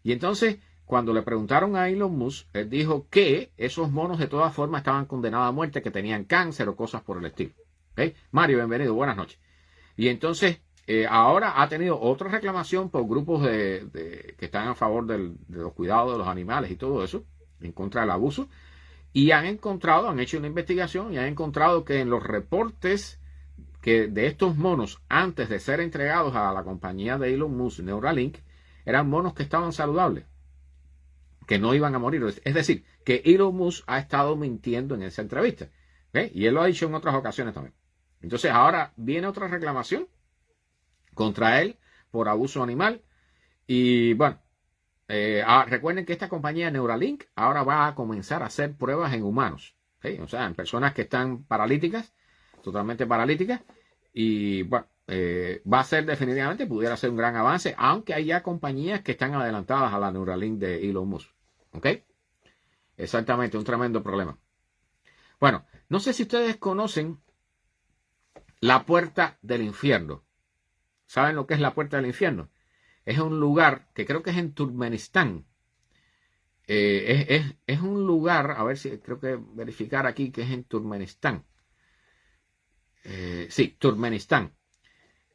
Y entonces, cuando le preguntaron a Elon Musk, él dijo que esos monos de todas formas estaban condenados a muerte, que tenían cáncer o cosas por el estilo. ¿Okay? Mario, bienvenido, buenas noches. Y entonces, ahora ha tenido otra reclamación por grupos que están a favor de los cuidados de los animales y todo eso, en contra del abuso. Y han hecho una investigación y han encontrado que en los reportes de estos monos, antes de ser entregados a la compañía de Elon Musk, Neuralink, eran monos que estaban saludables, que no iban a morir. Es decir, que Elon Musk ha estado mintiendo en esa entrevista. ¿Okay? Y él lo ha dicho en otras ocasiones también. Entonces ahora viene otra reclamación contra él por abuso animal. Y bueno, recuerden que esta compañía Neuralink ahora va a comenzar a hacer pruebas en humanos. ¿Okay? O sea, en personas que están paralíticas, totalmente paralíticas. Y bueno, va a ser definitivamente, pudiera ser un gran avance, aunque hay ya compañías que están adelantadas a la Neuralink de Elon Musk. ¿Ok? Exactamente, un tremendo problema. Bueno, no sé si ustedes conocen la puerta del infierno. ¿Saben lo que es la puerta del infierno? Es un lugar que creo que es en Turkmenistán. Es un lugar, a ver si creo que verificar aquí que es en Turkmenistán. Sí, Turkmenistán.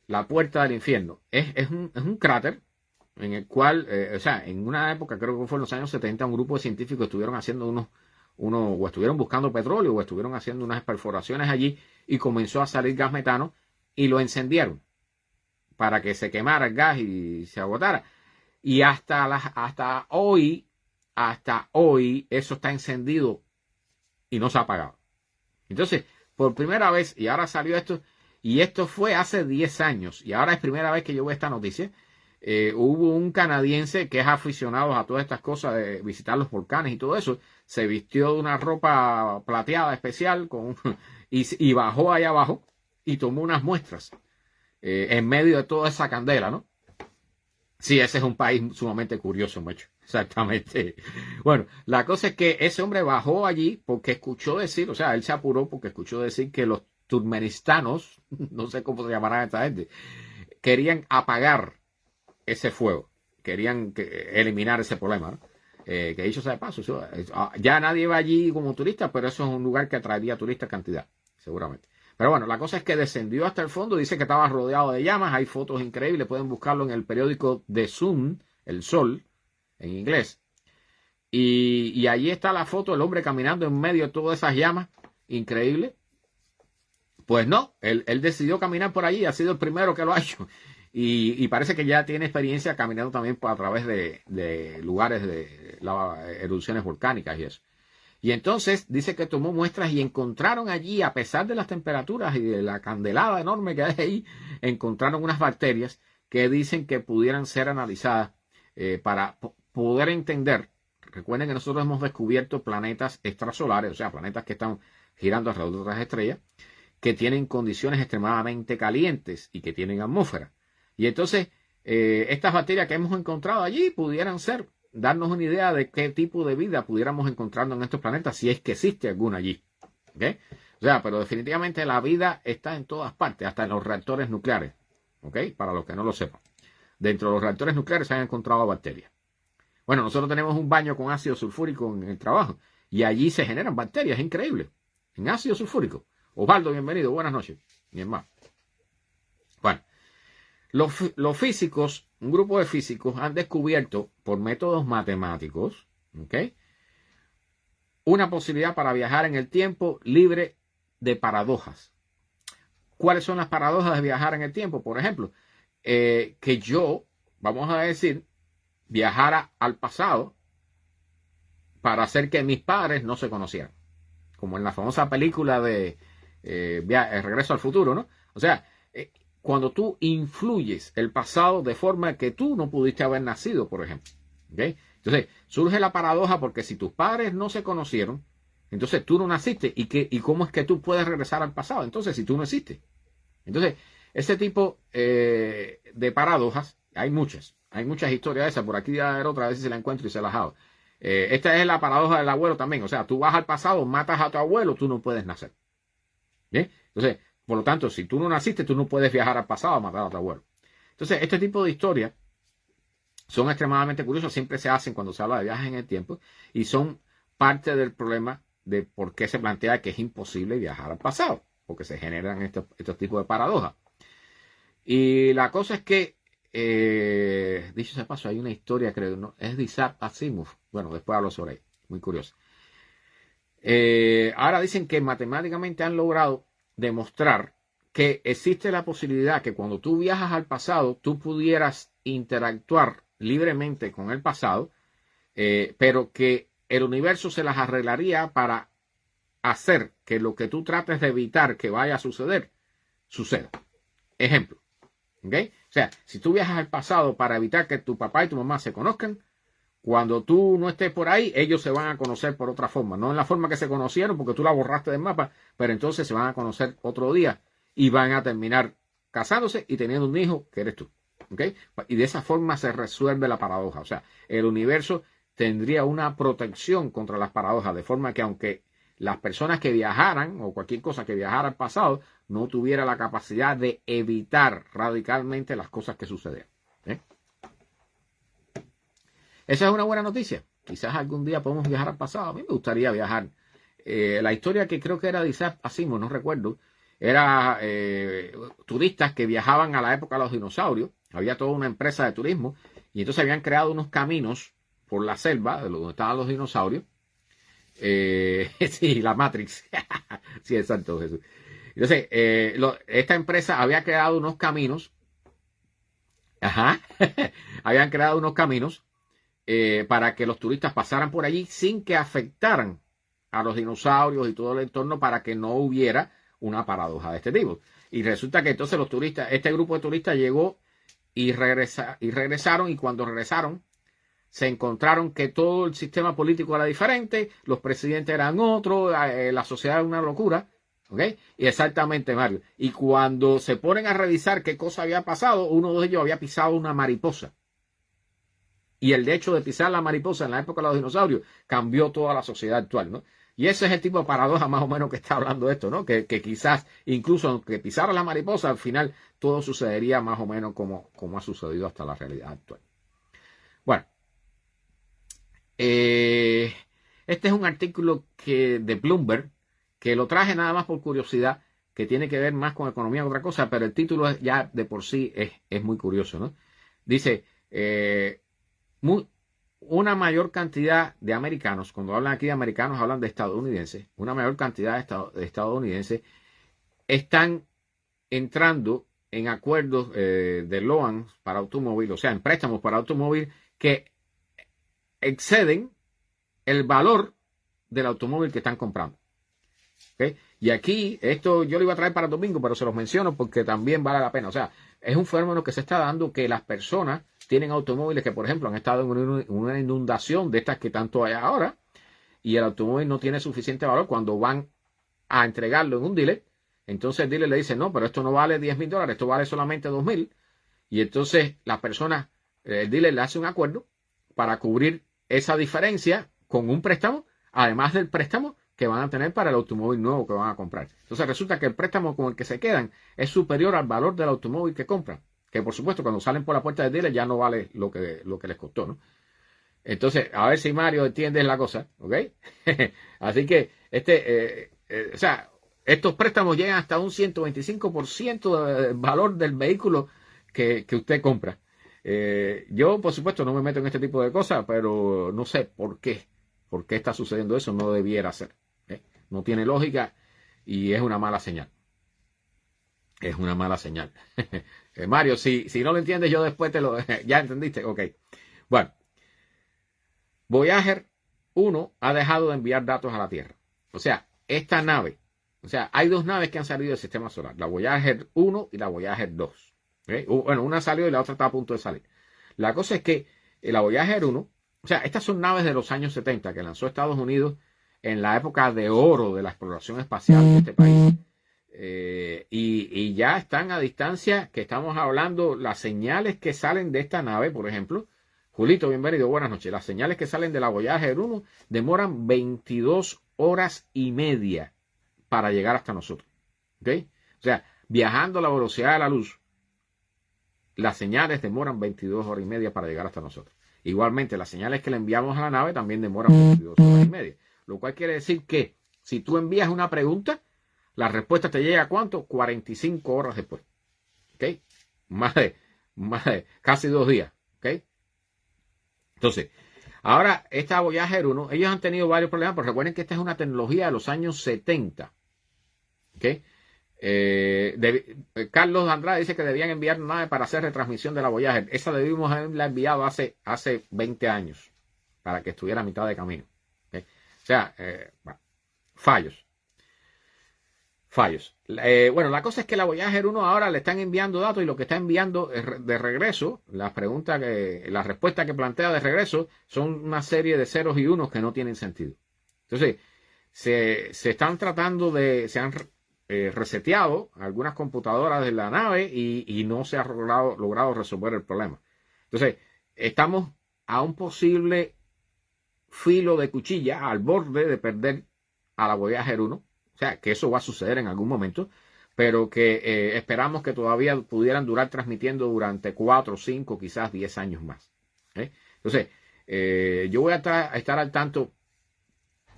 La puerta del infierno. Es un cráter en el cual, o sea, en una época, creo que fue en los años 70, un grupo de científicos estuvieron haciendo o estuvieron buscando petróleo o estuvieron haciendo unas perforaciones allí y comenzó a salir gas metano y lo encendieron para que se quemara el gas y se agotara. Y hasta hoy eso está encendido y no se ha apagado. Entonces, por primera vez, y ahora salió esto, y esto fue hace 10 años, y ahora es primera vez que yo veo esta noticia. Hubo un canadiense que es aficionado a todas estas cosas de visitar los volcanes y todo eso, se vistió de una ropa plateada especial y bajó allá abajo y tomó unas muestras en medio de toda esa candela, ¿no? Sí, ese es un país sumamente curioso, mucho. Exactamente. Bueno, la cosa es que ese hombre bajó allí porque escuchó decir, o sea, él se apuró porque escuchó decir que los turkmenistanos, no sé cómo se llamarán esta gente, querían apagar ese fuego, querían eliminar ese problema, ¿no? Que dicho sea de paso, ya nadie va allí como turista, pero eso es un lugar que atraería turistas cantidad, seguramente. Pero bueno, la cosa es que descendió hasta el fondo, dice que estaba rodeado de llamas, hay fotos increíbles, pueden buscarlo en el periódico The Sun, El Sol, en inglés. Y allí está la foto del hombre caminando en medio de todas esas llamas, increíble. Pues no, él decidió caminar por allí, ha sido el primero que lo ha hecho. Y parece que ya tiene experiencia caminando también a través de lugares de erupciones volcánicas y eso. Y entonces dice que tomó muestras y encontraron allí, a pesar de las temperaturas y de la candelada enorme que hay ahí, encontraron unas bacterias que dicen que pudieran ser analizadas para poder entender. Recuerden que nosotros hemos descubierto planetas extrasolares, o sea, planetas que están girando alrededor de otras estrellas, que tienen condiciones extremadamente calientes y que tienen atmósfera. Y entonces, estas bacterias que hemos encontrado allí pudieran darnos una idea de qué tipo de vida pudiéramos encontrarnos en estos planetas, si es que existe alguna allí. ¿Okay? O sea, pero definitivamente la vida está en todas partes, hasta en los reactores nucleares. ¿Okay? Para los que no lo sepan. Dentro de los reactores nucleares se han encontrado bacterias. Bueno, nosotros tenemos un baño con ácido sulfúrico en el trabajo y allí se generan bacterias, es increíble. En ácido sulfúrico. Osvaldo, bienvenido, buenas noches, mi hermano. Bueno, los físicos, un grupo de físicos han descubierto por métodos matemáticos, ¿ok?, una posibilidad para viajar en el tiempo libre de paradojas. ¿Cuáles son las paradojas de viajar en el tiempo? Por ejemplo, que yo, vamos a decir, viajara al pasado para hacer que mis padres no se conocieran. Como en la famosa película de Regreso al Futuro, ¿no? O sea, cuando tú influyes el pasado de forma que tú no pudiste haber nacido, por ejemplo. ¿Okay? Entonces, surge la paradoja porque si tus padres no se conocieron, entonces tú no naciste. ¿Y cómo es que tú puedes regresar al pasado? Entonces, si tú no existes. Entonces, ese tipo de paradojas, hay muchas historias de esas. Por aquí a ver otra vez si la encuentro y se las hago. Esta es la paradoja del abuelo también. O sea, tú vas al pasado, matas a tu abuelo, tú no puedes nacer. ¿Bien? Entonces, por lo tanto, si tú no naciste, tú no puedes viajar al pasado a matar a tu abuelo. Entonces, este tipo de historias son extremadamente curiosas. Siempre se hacen cuando se habla de viajes en el tiempo y son parte del problema de por qué se plantea que es imposible viajar al pasado, porque se generan estos tipos de paradojas. Y la cosa es que, dicho sea paso, hay una historia, creo, ¿no? Es de Isaac Asimov. Bueno, después hablo sobre ella. Muy curioso. Ahora dicen que matemáticamente han logrado demostrar que existe la posibilidad que cuando tú viajas al pasado, tú pudieras interactuar libremente con el pasado, pero que el universo se las arreglaría para hacer que lo que tú trates de evitar que vaya a suceder, suceda. Ejemplo. ¿Okay? O sea, si tú viajas al pasado para evitar que tu papá y tu mamá se conozcan, cuando tú no estés por ahí, ellos se van a conocer por otra forma. No en la forma que se conocieron, porque tú la borraste del mapa, pero entonces se van a conocer otro día y van a terminar casándose y teniendo un hijo que eres tú. ¿Okay? Y de esa forma se resuelve la paradoja. O sea, el universo tendría una protección contra las paradojas, de forma que aunque las personas que viajaran o cualquier cosa que viajara al pasado no tuviera la capacidad de evitar radicalmente las cosas que sucedían. Esa es una buena noticia. Quizás algún día podemos viajar al pasado. A mí me gustaría viajar. La historia que creo que era de Isaac Asimov, no recuerdo, era turistas que viajaban a la época de los dinosaurios. Había toda una empresa de turismo y entonces habían creado unos caminos por la selva de donde estaban los dinosaurios. Sí, la Matrix. Sí, exacto, Jesús. Entonces, esta empresa había creado unos caminos. Ajá. Habían creado unos caminos para que los turistas pasaran por allí sin que afectaran a los dinosaurios y todo el entorno, para que no hubiera una paradoja de este tipo. Y resulta que entonces los turistas, este grupo de turistas llegó y regresaron, y cuando regresaron se encontraron que todo el sistema político era diferente, los presidentes eran otros, la sociedad era una locura. ¿Okay? Y exactamente, Mario. Y cuando se ponen a revisar qué cosa había pasado, uno de ellos había pisado una mariposa. Y el hecho de pisar la mariposa en la época de los dinosaurios cambió toda la sociedad actual, ¿no? Y ese es el tipo de paradoja más o menos que está hablando esto, ¿no? Que quizás, incluso aunque pisara la mariposa, al final todo sucedería más o menos como ha sucedido hasta la realidad actual. Bueno. Este es un artículo de Bloomberg, que lo traje nada más por curiosidad, que tiene que ver más con economía que otra cosa, pero el título ya de por sí es muy curioso, ¿no? Dice, una mayor cantidad de americanos, cuando hablan aquí de americanos hablan de estadounidenses, una mayor cantidad de estadounidenses están entrando en acuerdos de loans para automóvil, o sea, en préstamos para automóvil que exceden el valor del automóvil que están comprando. ¿Okay? Y aquí, esto yo lo iba a traer para el domingo, pero se los menciono porque también vale la pena. O sea, es un fenómeno que se está dando, que las personas tienen automóviles que, por ejemplo, han estado en una inundación de estas que tanto hay ahora, y el automóvil no tiene suficiente valor. Cuando van a entregarlo en un dealer, entonces el dealer le dice, no, pero esto no vale $10,000, esto vale solamente $2,000. Y entonces la persona, el dealer le hace un acuerdo para cubrir esa diferencia con un préstamo, además del préstamo que van a tener para el automóvil nuevo que van a comprar. Entonces resulta que el préstamo con el que se quedan es superior al valor del automóvil que compran, que por supuesto cuando salen por la puerta del dealer ya no vale lo que les costó, ¿no? Entonces, a ver si Mario entiende la cosa, ¿ok? Así que, o sea, estos préstamos llegan hasta un 125% del valor del vehículo que usted compra. Yo, por supuesto, no me meto en este tipo de cosas, pero no sé por qué. ¿Por qué está sucediendo eso? No debiera ser. No tiene lógica y es una mala señal. Es una mala señal. Mario, si no lo entiendes, yo después te lo... ¿Ya entendiste? Ok. Bueno. Voyager 1 ha dejado de enviar datos a la Tierra. O sea, esta nave... O sea, hay dos naves que han salido del sistema solar. La Voyager 1 y la Voyager 2. ¿Okay? Bueno, una salió y la otra está a punto de salir. La cosa es que la Voyager 1... O sea, estas son naves de los años 70 que lanzó Estados Unidos en la época de oro de la exploración espacial de este país. Y ya están a distancia, que estamos hablando, las señales que salen de esta nave, por ejemplo. Julito, bienvenido, buenas noches. Las señales que salen de la Voyager 1 demoran 22 horas y media para llegar hasta nosotros. ¿Okay? O sea, viajando a la velocidad de la luz, las señales demoran 22 horas y media para llegar hasta nosotros. Igualmente, las señales que le enviamos a la nave también demoran 22 horas y media. Lo cual quiere decir que si tú envías una pregunta, la respuesta te llega, ¿cuánto? 45 horas después. ¿Ok? Más de casi 2 días. ¿Ok? Entonces, ahora esta Voyager 1, ellos han tenido varios problemas, pero recuerden que esta es una tecnología de los años 70. ¿Ok? Carlos Andrade dice que debían enviar una nave para hacer retransmisión de la Voyager. Esa debimos haberla enviado hace 20 años para que estuviera a mitad de camino. ¿Okay? O sea, bueno, fallos. Bueno, la cosa es que la Voyager 1 ahora le están enviando datos y lo que está enviando de regreso, las respuestas que plantea de regreso son una serie de ceros y unos que no tienen sentido. Entonces, se están tratando se han reseteado algunas computadoras de la nave y no se ha logrado resolver el problema. Entonces, estamos a un posible filo de cuchilla, al borde de perder a la Voyager 1. O sea, que eso va a suceder en algún momento, pero que esperamos que todavía pudieran durar transmitiendo durante 4, 5, quizás 10 años más. Entonces, yo voy a estar al tanto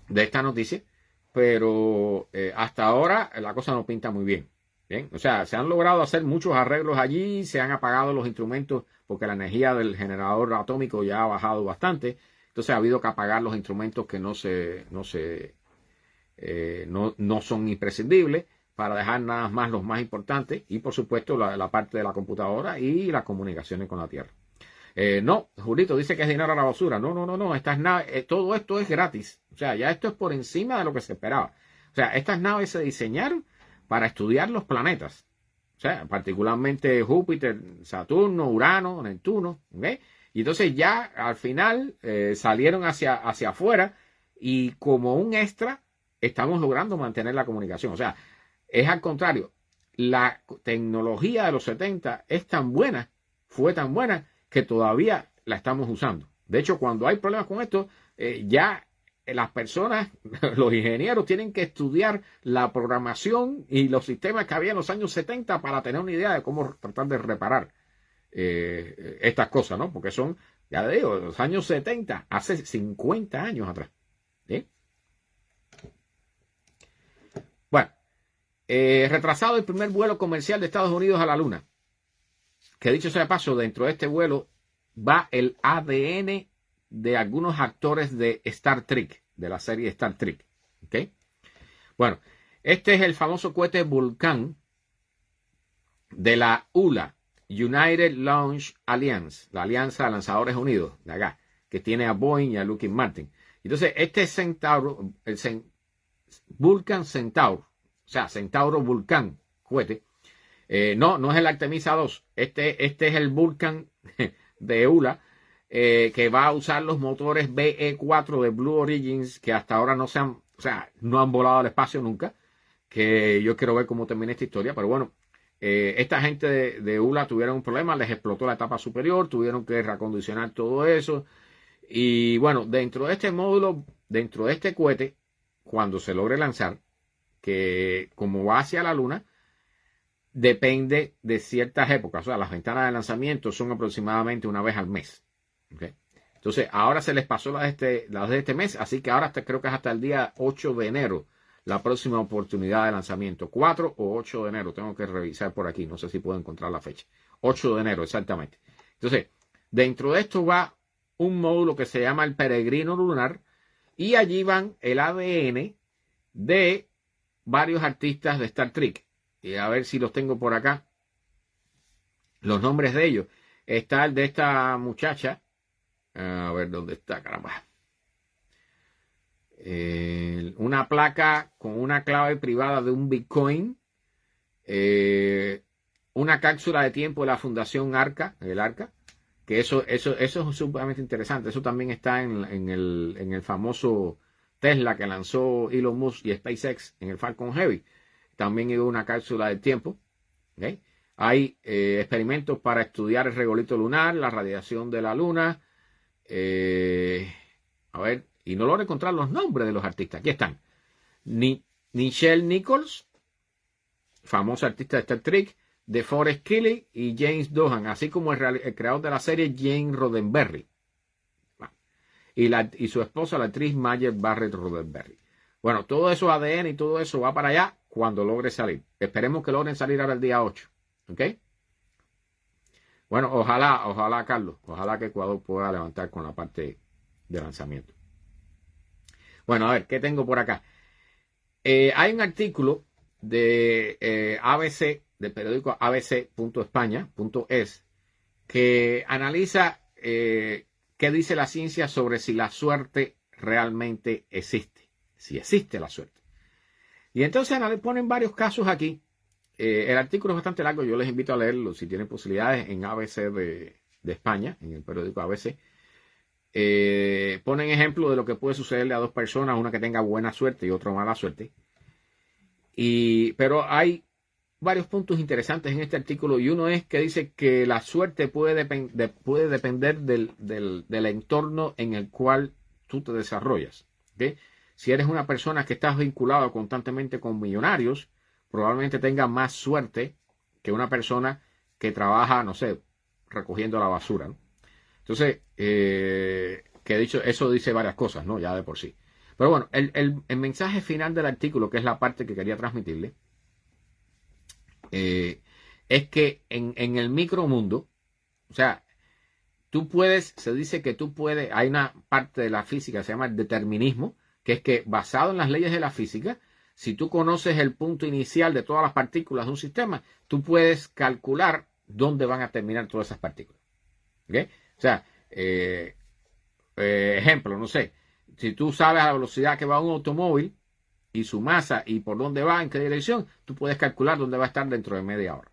de esta noticia, pero hasta ahora la cosa no pinta muy bien. ¿Bien? O sea, se han logrado hacer muchos arreglos allí, se han apagado los instrumentos porque la energía del generador atómico ya ha bajado bastante. Entonces ha habido que apagar los instrumentos que no son imprescindibles para dejar nada más los más importantes y por supuesto la parte de la computadora y las comunicaciones con la Tierra. No, Julito dice que es dinero a la basura. No. Estas naves, todo esto es gratis. O sea, ya esto es por encima de lo que se esperaba. O sea, estas naves se diseñaron para estudiar los planetas. O sea, particularmente Júpiter, Saturno, Urano, Neptuno. ¿Okay? Y entonces ya al final salieron hacia afuera y como un extra estamos logrando mantener la comunicación. O sea, es al contrario. La tecnología de los 70 es tan buena, fue tan buena, que todavía la estamos usando. De hecho, cuando hay problemas con esto, ya las personas, los ingenieros, tienen que estudiar la programación y los sistemas que había en los años 70 para tener una idea de cómo tratar de reparar estas cosas, ¿no? Porque son, ya digo, los años 70, hace 50 años atrás. ¿Sí? Bueno, retrasado el primer vuelo comercial de Estados Unidos a la Luna. Que dicho sea de paso, dentro de este vuelo va el ADN de algunos actores de Star Trek, de la serie Star Trek. ¿Okay? Bueno, este es el famoso cohete Vulcan de la ULA, United Launch Alliance, la Alianza de Lanzadores Unidos, de acá, que tiene a Boeing y a Lockheed Martin. Entonces, este Centauro, Vulcan Centaur, o sea, Centauro Vulcan, cohete, no es el Artemisa 2. Este es el Vulcan de ULA, que va a usar los motores BE-4 de Blue Origins, que hasta ahora no han volado al espacio nunca, que yo quiero ver cómo termina esta historia, pero bueno, esta gente de ULA tuvieron un problema, les explotó la etapa superior, tuvieron que reacondicionar todo eso, y bueno, dentro de este módulo, dentro de este cohete, cuando se logre lanzar, que como va hacia la Luna, depende de ciertas épocas. O sea, las ventanas de lanzamiento son aproximadamente una vez al mes. ¿Okay? Entonces, ahora se les pasó las de este mes, así que ahora creo que es hasta el día 8 de enero la próxima oportunidad de lanzamiento. 4 o 8 de enero. Tengo que revisar por aquí. No sé si puedo encontrar la fecha. 8 de enero, exactamente. Entonces, dentro de esto va un módulo que se llama el Peregrino Lunar. Y allí van el ADN de varios artistas de Star Trek. Y a ver si los tengo por acá. Los nombres de ellos. Está el de esta muchacha. A ver dónde está, caramba. Una placa con una clave privada de un Bitcoin. Una cápsula de tiempo de la Fundación Arca, el Arca. Que eso es sumamente interesante. Eso también está en el famoso Tesla que lanzó Elon Musk y SpaceX en el Falcon Heavy. También hay una cápsula del tiempo. ¿Okay? Hay experimentos para estudiar el regolito lunar, la radiación de la luna. A ver, y no logro encontrar los nombres de los artistas. Aquí están. Nichelle Nichols, famoso artista de Star Trek, DeForest Kelley y James Doohan, así como el creador de la serie, Jane Roddenberry. Y su esposa, la actriz Margaret Barrett Roddenberry. Bueno, todo eso ADN y todo eso va para allá cuando logre salir. Esperemos que logren salir ahora el día 8. ¿Ok? Bueno, ojalá, Carlos. Ojalá que Ecuador pueda levantar con la parte de lanzamiento. Bueno, a ver, ¿qué tengo por acá? Hay un artículo de ABC, del periódico abc.españa.es, que analiza qué dice la ciencia sobre si la suerte realmente existe. Si existe la suerte. Y entonces ponen varios casos aquí. El artículo es bastante largo, yo les invito a leerlo si tienen posibilidades en ABC de España, en el periódico ABC. Ponen ejemplo de lo que puede sucederle a dos personas, una que tenga buena suerte y otra mala suerte. Pero hay varios puntos interesantes en este artículo y uno es que dice que la suerte puede depender del entorno en el cual tú te desarrollas. ¿Okay? Si eres una persona que estás vinculado constantemente con millonarios, probablemente tenga más suerte que una persona que trabaja, no sé, recogiendo la basura, ¿no? Entonces, que dicho, eso dice varias cosas, ¿no? Ya de por sí. Pero bueno, el mensaje final del artículo, que es la parte que quería transmitirle, es que en el micromundo, o sea, se dice que tú puedes, hay una parte de la física que se llama el determinismo, que es que basado en las leyes de la física, si tú conoces el punto inicial de todas las partículas de un sistema, tú puedes calcular dónde van a terminar todas esas partículas. ¿Okay? O sea, ejemplo, no sé, si tú sabes a la velocidad que va un automóvil y su masa y por dónde va, en qué dirección, tú puedes calcular dónde va a estar dentro de media hora.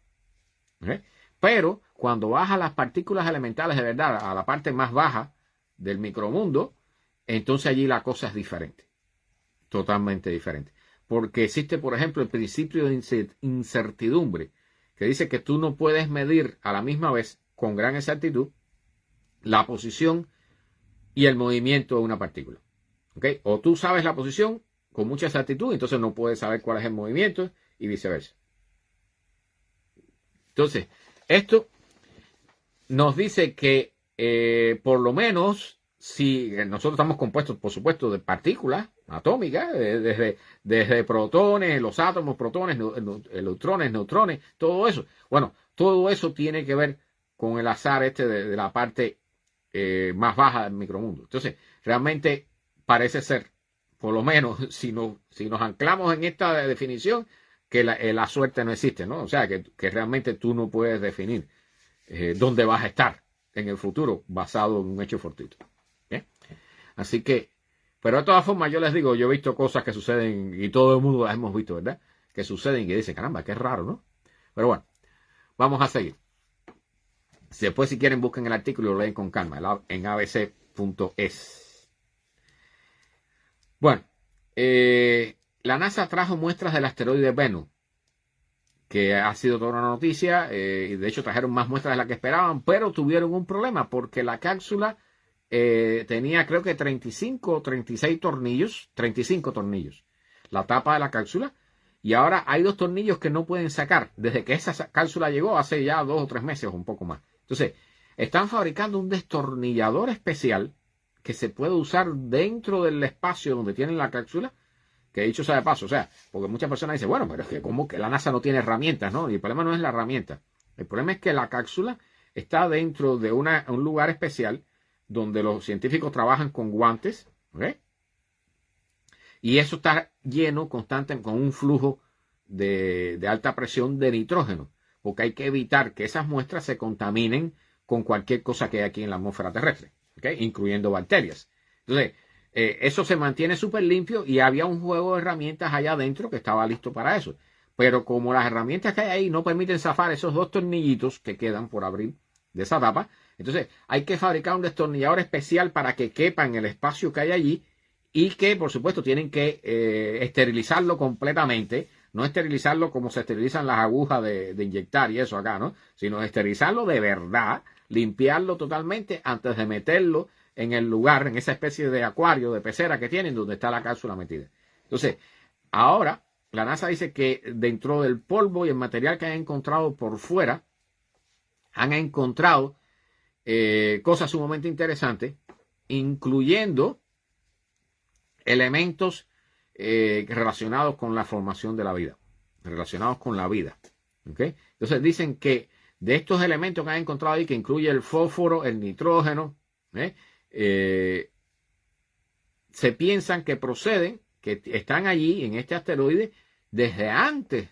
¿Okay? Pero cuando vas a las partículas elementales de verdad, a la parte más baja del micromundo, entonces allí la cosa es diferente. Totalmente diferente. Porque existe, por ejemplo, el principio de incertidumbre, que dice que tú no puedes medir a la misma vez, con gran exactitud, la posición y el movimiento de una partícula. ¿Okay? O tú sabes la posición con mucha exactitud, entonces no puedes saber cuál es el movimiento y viceversa. Entonces, esto nos dice que por lo menos, si nosotros estamos compuestos, por supuesto, de partículas atómicas, desde protones, los átomos, protones, electrones, neutrones, todo eso. Bueno, todo eso tiene que ver con el azar de la parte más baja del micromundo. Entonces, realmente parece ser, por lo menos, si nos anclamos en esta definición, que la suerte no existe, ¿no? O sea, que realmente tú no puedes definir dónde vas a estar en el futuro basado en un hecho fortuito. ¿Okay? Así que, pero de todas formas, yo les digo, yo he visto cosas que suceden y todo el mundo las hemos visto, ¿verdad? Que suceden y que dicen, caramba, qué raro, ¿no? Pero bueno, vamos a seguir. Después, si quieren, busquen el artículo y lo leen con calma en abc.es. Bueno, la NASA trajo muestras del asteroide Bennu, que ha sido toda una noticia, y de hecho trajeron más muestras de las que esperaban, pero tuvieron un problema porque la cápsula tenía creo que 35 o 36 tornillos, 35 tornillos, la tapa de la cápsula, y ahora hay 2 tornillos que no pueden sacar, desde que esa cápsula llegó hace ya 2 o 3 meses o un poco más. Entonces, están fabricando un destornillador especial que se puede usar dentro del espacio donde tienen la cápsula, Que dicho sea de paso, o sea, porque muchas personas dicen, bueno, pero es que como que la NASA no tiene herramientas, ¿no? Y el problema no es la herramienta. El problema es que la cápsula está dentro de un lugar especial donde los científicos trabajan con guantes, ¿ok? Y eso está lleno constante con un flujo de alta presión de nitrógeno, porque hay que evitar que esas muestras se contaminen con cualquier cosa que hay aquí en la atmósfera terrestre, ¿ok? Incluyendo bacterias. Entonces, eso se mantiene súper limpio y había un juego de herramientas allá adentro que estaba listo para eso. Pero como las herramientas que hay ahí no permiten zafar esos 2 tornillitos que quedan por abrir de esa tapa, entonces hay que fabricar un destornillador especial para que quepa en el espacio que hay allí y que, por supuesto, tienen que esterilizarlo completamente. No esterilizarlo como se esterilizan las agujas de inyectar y eso acá, ¿no? Sino esterilizarlo de verdad, limpiarlo totalmente antes de meterlo en el lugar, en esa especie de acuario, de pecera que tienen, donde está la cápsula metida. Entonces, ahora la NASA dice que dentro del polvo y el material que han encontrado por fuera, han encontrado cosas sumamente interesantes, incluyendo elementos relacionados con la formación de la vida, relacionados con la vida. ¿Okay? Entonces dicen que de estos elementos que han encontrado ahí, que incluye el fósforo, el nitrógeno, se piensan que proceden, que están allí en este asteroide desde antes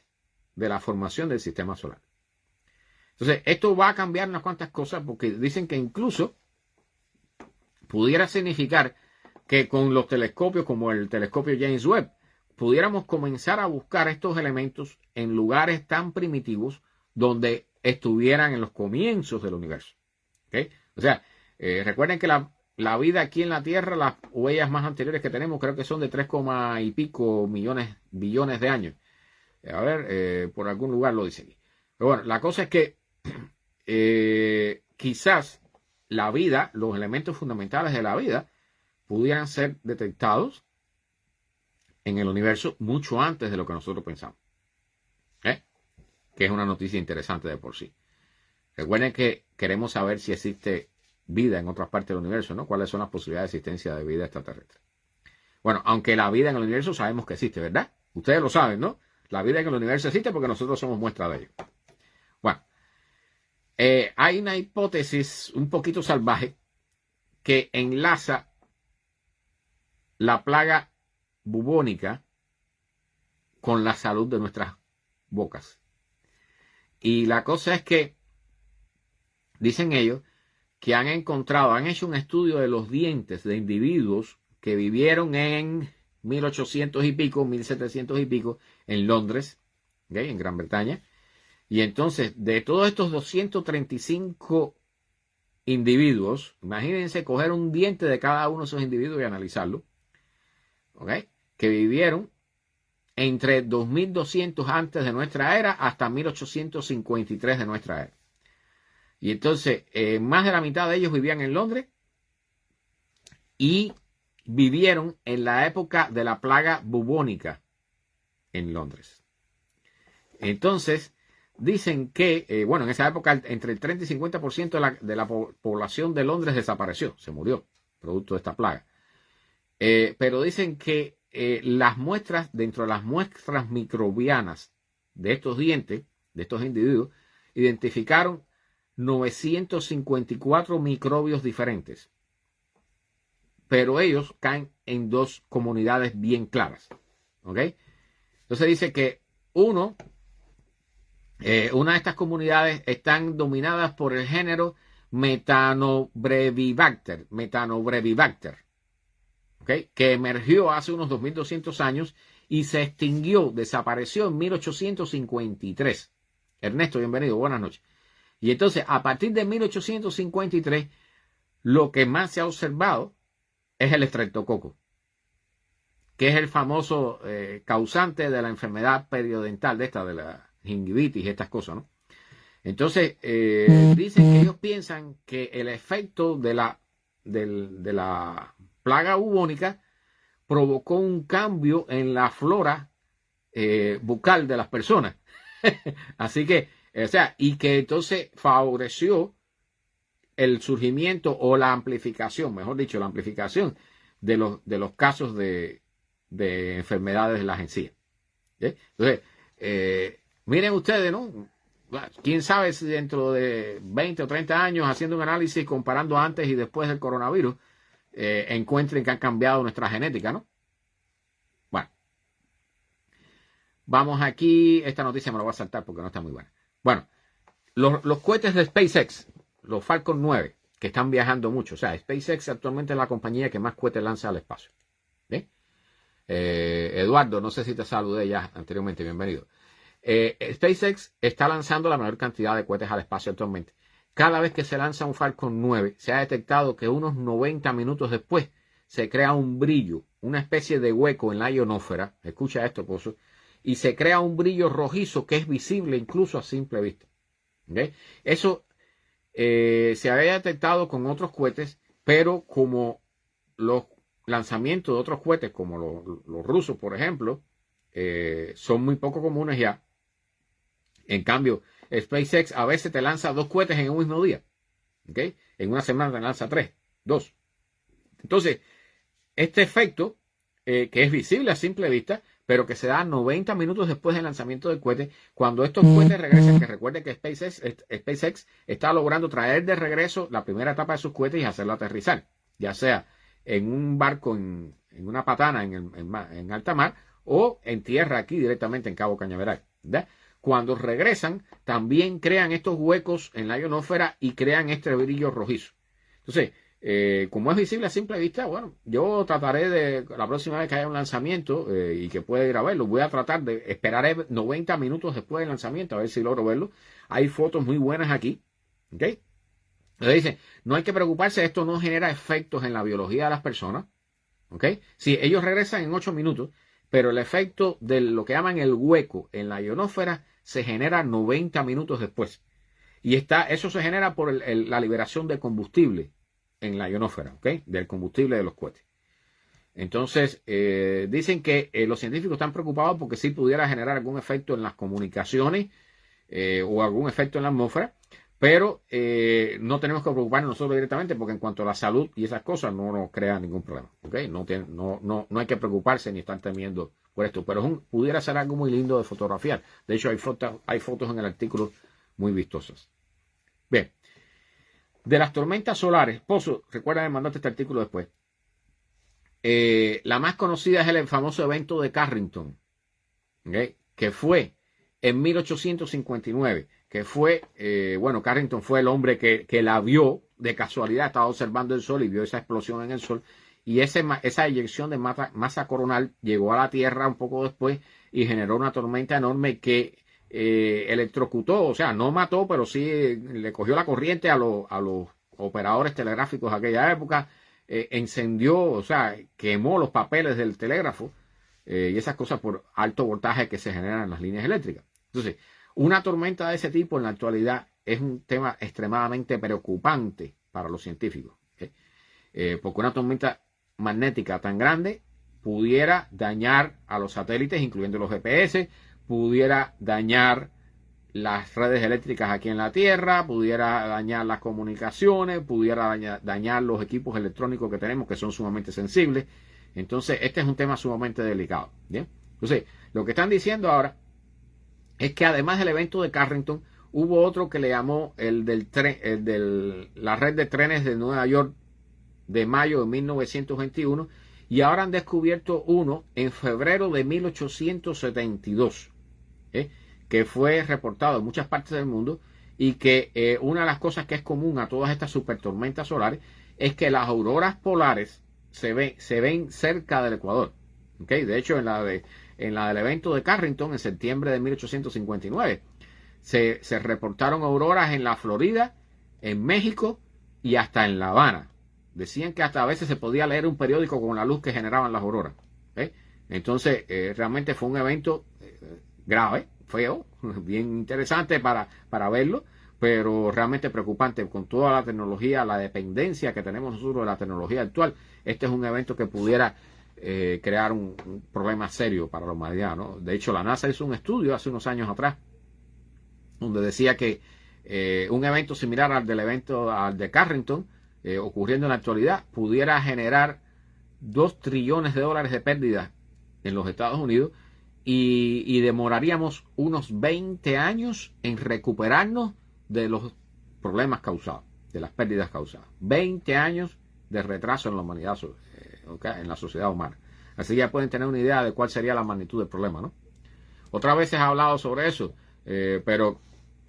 de la formación del sistema solar. Entonces, esto va a cambiar unas cuantas cosas porque dicen que incluso pudiera significar que con los telescopios como el telescopio James Webb pudiéramos comenzar a buscar estos elementos en lugares tan primitivos donde estuvieran en los comienzos del universo. ¿Okay? O sea, recuerden que la vida aquí en la Tierra, las huellas más anteriores que tenemos creo que son de 3, y pico billones de años. A ver, por algún lugar lo dice aquí. Pero bueno, la cosa es que quizás la vida, los elementos fundamentales de la vida, pudieran ser detectados en el universo mucho antes de lo que nosotros pensamos. Que es una noticia interesante de por sí. Recuerden que queremos saber si existe vida en otras partes del universo, ¿no? ¿Cuáles son las posibilidades de existencia de vida extraterrestre? Bueno, aunque la vida en el universo sabemos que existe, ¿verdad? Ustedes lo saben, ¿no? La vida en el universo existe porque nosotros somos muestra de ello. Bueno, hay una hipótesis un poquito salvaje que enlaza la plaga bubónica con la salud de nuestras bocas. Y la cosa es que, dicen ellos, que han hecho un estudio de los dientes de individuos que vivieron en 1800 y pico, 1700 y pico, en Londres, ¿okay? En Gran Bretaña. Y entonces, de todos estos 235 individuos, imagínense coger un diente de cada uno de esos individuos y analizarlo, ¿okay? Que vivieron entre 2200 antes de nuestra era hasta 1853 de nuestra era. Y entonces, más de la mitad de ellos vivían en Londres y vivieron en la época de la plaga bubónica en Londres. Entonces, dicen que, bueno, en esa época entre el 30 y 50% de la población de Londres desapareció, se murió, producto de esta plaga. Pero dicen que las muestras, dentro de las muestras microbianas de estos dientes, de estos individuos, identificaron 954 microbios diferentes. Pero ellos caen en 2 comunidades bien claras. ¿Ok? Entonces dice que una de estas comunidades están dominadas por el género Metanobrevibacter, ¿okay? Que emergió hace unos 2200 años y se extinguió, desapareció en 1853. Ernesto, bienvenido, buenas noches. Y entonces, a partir de 1853, lo que más se ha observado es el estreptococo, que es el famoso causante de la enfermedad periodontal, de la gingivitis y estas cosas, ¿no? Entonces, dicen que ellos piensan que el efecto de la plaga bubónica provocó un cambio en la flora bucal de las personas. Así que, o sea, y que entonces favoreció el surgimiento o la amplificación, mejor dicho, la amplificación de los casos de de enfermedades de las encías. Entonces, miren ustedes, ¿no? Quién sabe si dentro de 20 o 30 años, haciendo un análisis comparando antes y después del coronavirus, encuentren que han cambiado nuestra genética, ¿no? Bueno, vamos aquí. Esta noticia me la voy a saltar porque no está muy buena. Bueno, los cohetes de SpaceX, los Falcon 9, que están viajando mucho. O sea, SpaceX actualmente es la compañía que más cohetes lanza al espacio. Eduardo, no sé si te saludé ya anteriormente, bienvenido. SpaceX está lanzando la mayor cantidad de cohetes al espacio actualmente. Cada vez que se lanza un Falcon 9, se ha detectado que unos 90 minutos después se crea un brillo, una especie de hueco en la ionosfera. Escucha esto, Pozo. Y se crea un brillo rojizo que es visible incluso a simple vista. ¿Okay? Eso se había detectado con otros cohetes, pero como los lanzamientos de otros cohetes, como los rusos, por ejemplo, son muy poco comunes ya. En cambio, SpaceX a veces te lanza 2 cohetes en un mismo día. ¿Okay? En una semana te lanza 2. Entonces, este efecto, que es visible a simple vista, pero que se da 90 minutos después del lanzamiento del cohete, cuando estos cohetes regresan, que recuerden que SpaceX está logrando traer de regreso la primera etapa de sus cohetes y hacerlo aterrizar, ya sea en un barco, en una patana en alta mar, o en tierra aquí directamente en Cabo Cañaveral. ¿Verdad? Cuando regresan, también crean estos huecos en la ionosfera y crean este brillo rojizo. Entonces, como es visible a simple vista, bueno, yo trataré de, la próxima vez que haya un lanzamiento y que pueda ir a verlo, voy a tratar de, esperaré 90 minutos después del lanzamiento, a ver si logro verlo. Hay fotos muy buenas aquí. ¿Ok? Entonces dice, no hay que preocuparse, esto no genera efectos en la biología de las personas. ¿Ok? Si ellos regresan en 8 minutos, pero el efecto de lo que llaman el hueco en la ionosfera se genera 90 minutos después. Y eso se genera por la liberación de combustible en la ionosfera, ¿ok? Del combustible de los cohetes. Entonces, dicen que los científicos están preocupados porque sí pudiera generar algún efecto en las comunicaciones o algún efecto en la atmósfera, pero no tenemos que preocuparnos nosotros directamente porque en cuanto a la salud y esas cosas no nos crea ningún problema, ¿ok? No hay que preocuparse ni estar temiendo por esto, pero pudiera ser algo muy lindo de fotografiar. De hecho, hay fotos en el artículo muy vistosas. Bien, de las tormentas solares, Pozo, recuerda que mandaste este artículo después. La más conocida es el famoso evento de Carrington, ¿okay? Que fue en 1859, que fue, Carrington fue el hombre que la vio de casualidad, estaba observando el sol y vio esa explosión en el sol, y esa eyección de masa coronal llegó a la Tierra un poco después y generó una tormenta enorme que electrocutó, o sea, no mató, pero sí le cogió la corriente a los operadores telegráficos de aquella época, encendió, o sea, quemó los papeles del telégrafo y esas cosas por alto voltaje que se generan en las líneas eléctricas. Entonces, una tormenta de ese tipo en la actualidad es un tema extremadamente preocupante para los científicos, ¿okay? Porque una tormenta magnética tan grande pudiera dañar a los satélites, incluyendo los GPS, pudiera dañar las redes eléctricas aquí en la Tierra, pudiera dañar las comunicaciones, pudiera dañar los equipos electrónicos que tenemos, que son sumamente sensibles. Entonces, este es un tema sumamente delicado. ¿Bien? Entonces, lo que están diciendo ahora es que además del evento de Carrington, hubo otro que le llamó el de la red de trenes de Nueva York de mayo de 1921, y ahora han descubierto uno en febrero de 1872, que fue reportado en muchas partes del mundo, y que una de las cosas que es común a todas estas supertormentas solares es que las auroras polares se ven cerca del Ecuador. ¿Okay? De hecho, en la del evento de Carrington, en septiembre de 1859, se reportaron auroras en la Florida, en México y hasta en La Habana. Decían que hasta a veces se podía leer un periódico con la luz que generaban las auroras. Entonces, realmente fue un evento grave, feo, bien interesante para verlo, pero realmente preocupante con toda la tecnología, la dependencia que tenemos nosotros de la tecnología actual. Este es un evento que pudiera crear un problema serio para la humanidad, ¿no? De hecho, la NASA hizo un estudio hace unos años atrás donde decía que un evento similar al de Carrington, ocurriendo en la actualidad, pudiera generar $2 trillones de pérdidas en los Estados Unidos y demoraríamos unos 20 años en recuperarnos de los problemas causados, de las pérdidas causadas. 20 años de retraso en la humanidad, en la sociedad humana. Así ya pueden tener una idea de cuál sería la magnitud del problema, ¿no? Otras veces he hablado sobre eso, pero, o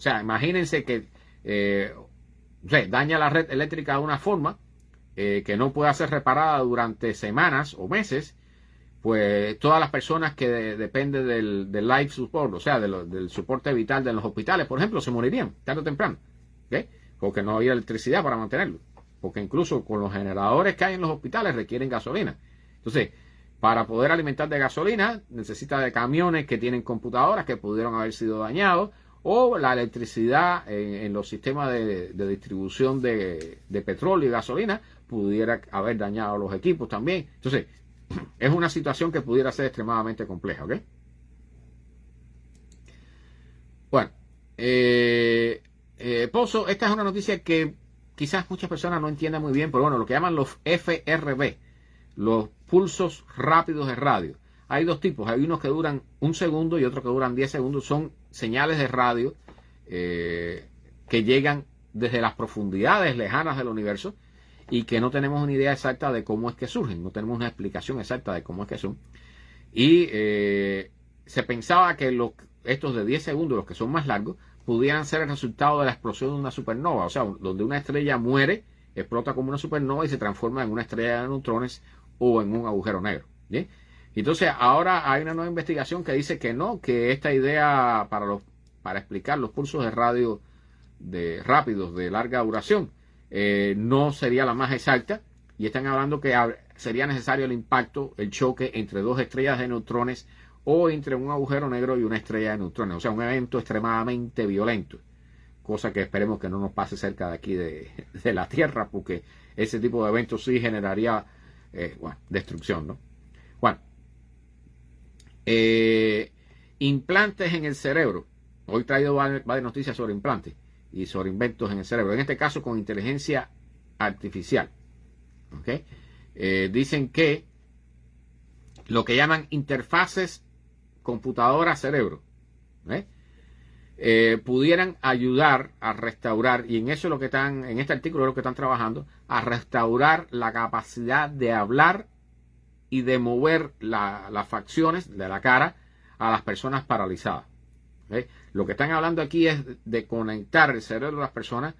sea, imagínense que daña la red eléctrica de una forma que no pueda ser reparada durante semanas o meses, pues todas las personas que dependen del life support, o sea, del soporte vital de los hospitales, por ejemplo, se morirían tarde o temprano, ¿okay? Porque no había electricidad para mantenerlo, porque incluso con los generadores que hay en los hospitales requieren gasolina. Entonces, para poder alimentar de gasolina, necesita de camiones que tienen computadoras que pudieron haber sido dañados, o la electricidad en los sistemas de distribución de petróleo y gasolina pudiera haber dañado los equipos también. Entonces, es una situación que pudiera ser extremadamente compleja, ¿ok? Bueno, Pozo, esta es una noticia que quizás muchas personas no entiendan muy bien, pero bueno, lo que llaman los FRB, los pulsos rápidos de radio. Hay dos tipos, hay unos que duran 1 segundo y otros que duran 10 segundos. Son señales de radio que llegan desde las profundidades lejanas del universo y que no tenemos una idea exacta de cómo es que surgen, no tenemos una explicación exacta de cómo es que son. Y se pensaba que estos de 10 segundos, los que son más largos, pudieran ser el resultado de la explosión de una supernova, o sea, donde una estrella muere, explota como una supernova y se transforma en una estrella de neutrones o en un agujero negro. ¿Bien? Entonces ahora hay una nueva investigación que dice que no, que esta idea para explicar los pulsos de radio rápidos de larga duración no sería la más exacta, y están hablando que sería necesario el impacto, el choque entre dos estrellas de neutrones o entre un agujero negro y una estrella de neutrones, o sea, un evento extremadamente violento, cosa que esperemos que no nos pase cerca de aquí de la Tierra, porque ese tipo de eventos sí generaría destrucción, ¿no? Bueno, implantes en el cerebro. Hoy he traído varias noticias sobre implantes y sobre inventos en el cerebro, en este caso con inteligencia artificial. ¿Okay? Dicen que lo que llaman interfaces computadora-cerebro pudieran ayudar a restaurar, y en eso es lo que están, en este artículo es lo que están trabajando, a restaurar la capacidad de hablar y de mover las facciones de la cara a las personas paralizadas. Lo que están hablando aquí es de conectar el cerebro de las personas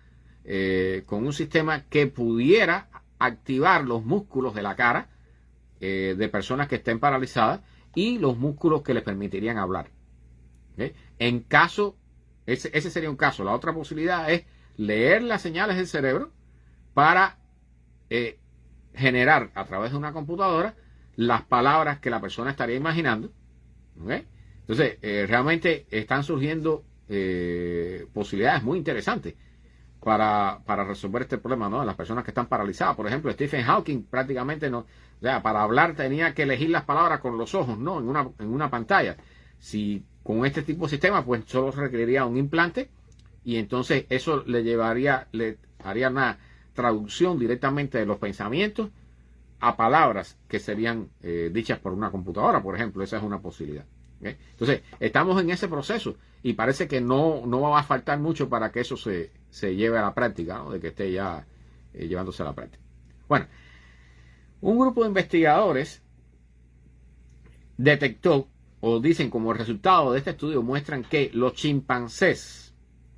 con un sistema que pudiera activar los músculos de la cara de personas que estén paralizadas y los músculos que les permitirían hablar. En caso, ese sería un caso. La otra posibilidad es leer las señales del cerebro para generar a través de una computadora las palabras que la persona estaría imaginando. Entonces, realmente están surgiendo posibilidades muy interesantes para resolver este problema, ¿no? Las personas que están paralizadas. Por ejemplo, Stephen Hawking prácticamente no, o sea, para hablar tenía que elegir las palabras con los ojos, ¿no? En una pantalla. Si con este tipo de sistema, pues solo requeriría un implante, y entonces eso le haría una traducción directamente de los pensamientos a palabras que serían dichas por una computadora, por ejemplo. Esa es una posibilidad. Entonces, estamos en ese proceso y parece que no va a faltar mucho para que eso se lleve a la práctica, ¿no? De que esté ya llevándose a la práctica. Bueno, un grupo de investigadores detectó, o dicen como resultado de este estudio, muestran que los chimpancés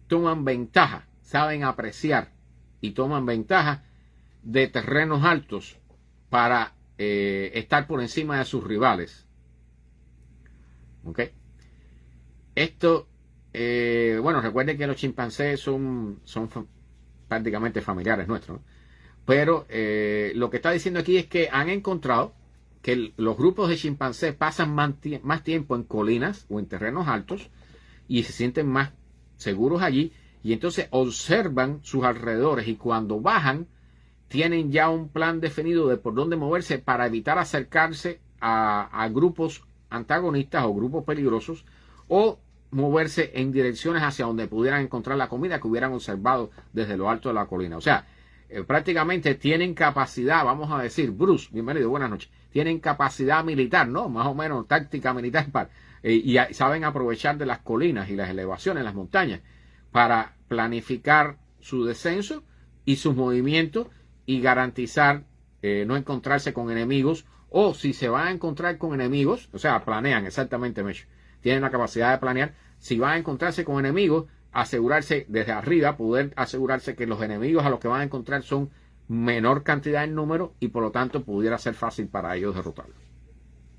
toman ventaja, saben apreciar y toman ventaja de terrenos altos para estar por encima de sus rivales. ¿Ok? Esto, bueno, recuerden que los chimpancés son prácticamente familiares nuestros, ¿no? Pero lo que está diciendo aquí es que han encontrado que los grupos de chimpancés pasan más tiempo en colinas o en terrenos altos y se sienten más seguros allí, y entonces observan sus alrededores, y cuando bajan tienen ya un plan definido de por dónde moverse para evitar acercarse a grupos antagonistas o grupos peligrosos, o moverse en direcciones hacia donde pudieran encontrar la comida que hubieran observado desde lo alto de la colina. O sea, prácticamente tienen capacidad, vamos a decir, Bruce, bienvenido, buenas noches, tienen capacidad militar, ¿no? Más o menos táctica militar y saben aprovechar de las colinas y las elevaciones, las montañas, para planificar su descenso y sus movimientos y garantizar no encontrarse con enemigos, o si se van a encontrar con enemigos, o sea, planean exactamente, Mecho, tienen la capacidad de planear, si van a encontrarse con enemigos, asegurarse desde arriba, poder asegurarse que los enemigos a los que van a encontrar son menor cantidad en número y por lo tanto pudiera ser fácil para ellos derrotarlos.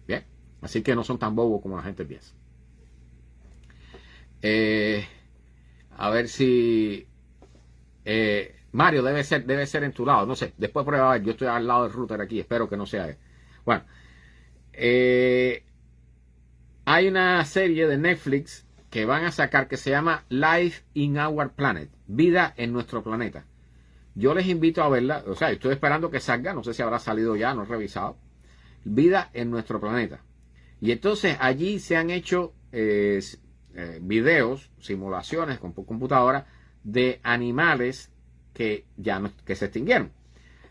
Bien, así que no son tan bobos como la gente piensa. A ver si Mario debe ser en tu lado, no sé, después prueba, yo estoy al lado del router aquí, espero que no sea él. Bueno, hay una serie de Netflix que van a sacar que se llama Life in Our Planet, Vida en Nuestro Planeta. Yo les invito a verla, o sea, estoy esperando que salga, no sé si habrá salido ya, no he revisado. Vida en Nuestro Planeta. Y entonces allí se han hecho videos, simulaciones con computadora de animales que ya no, que se extinguieron.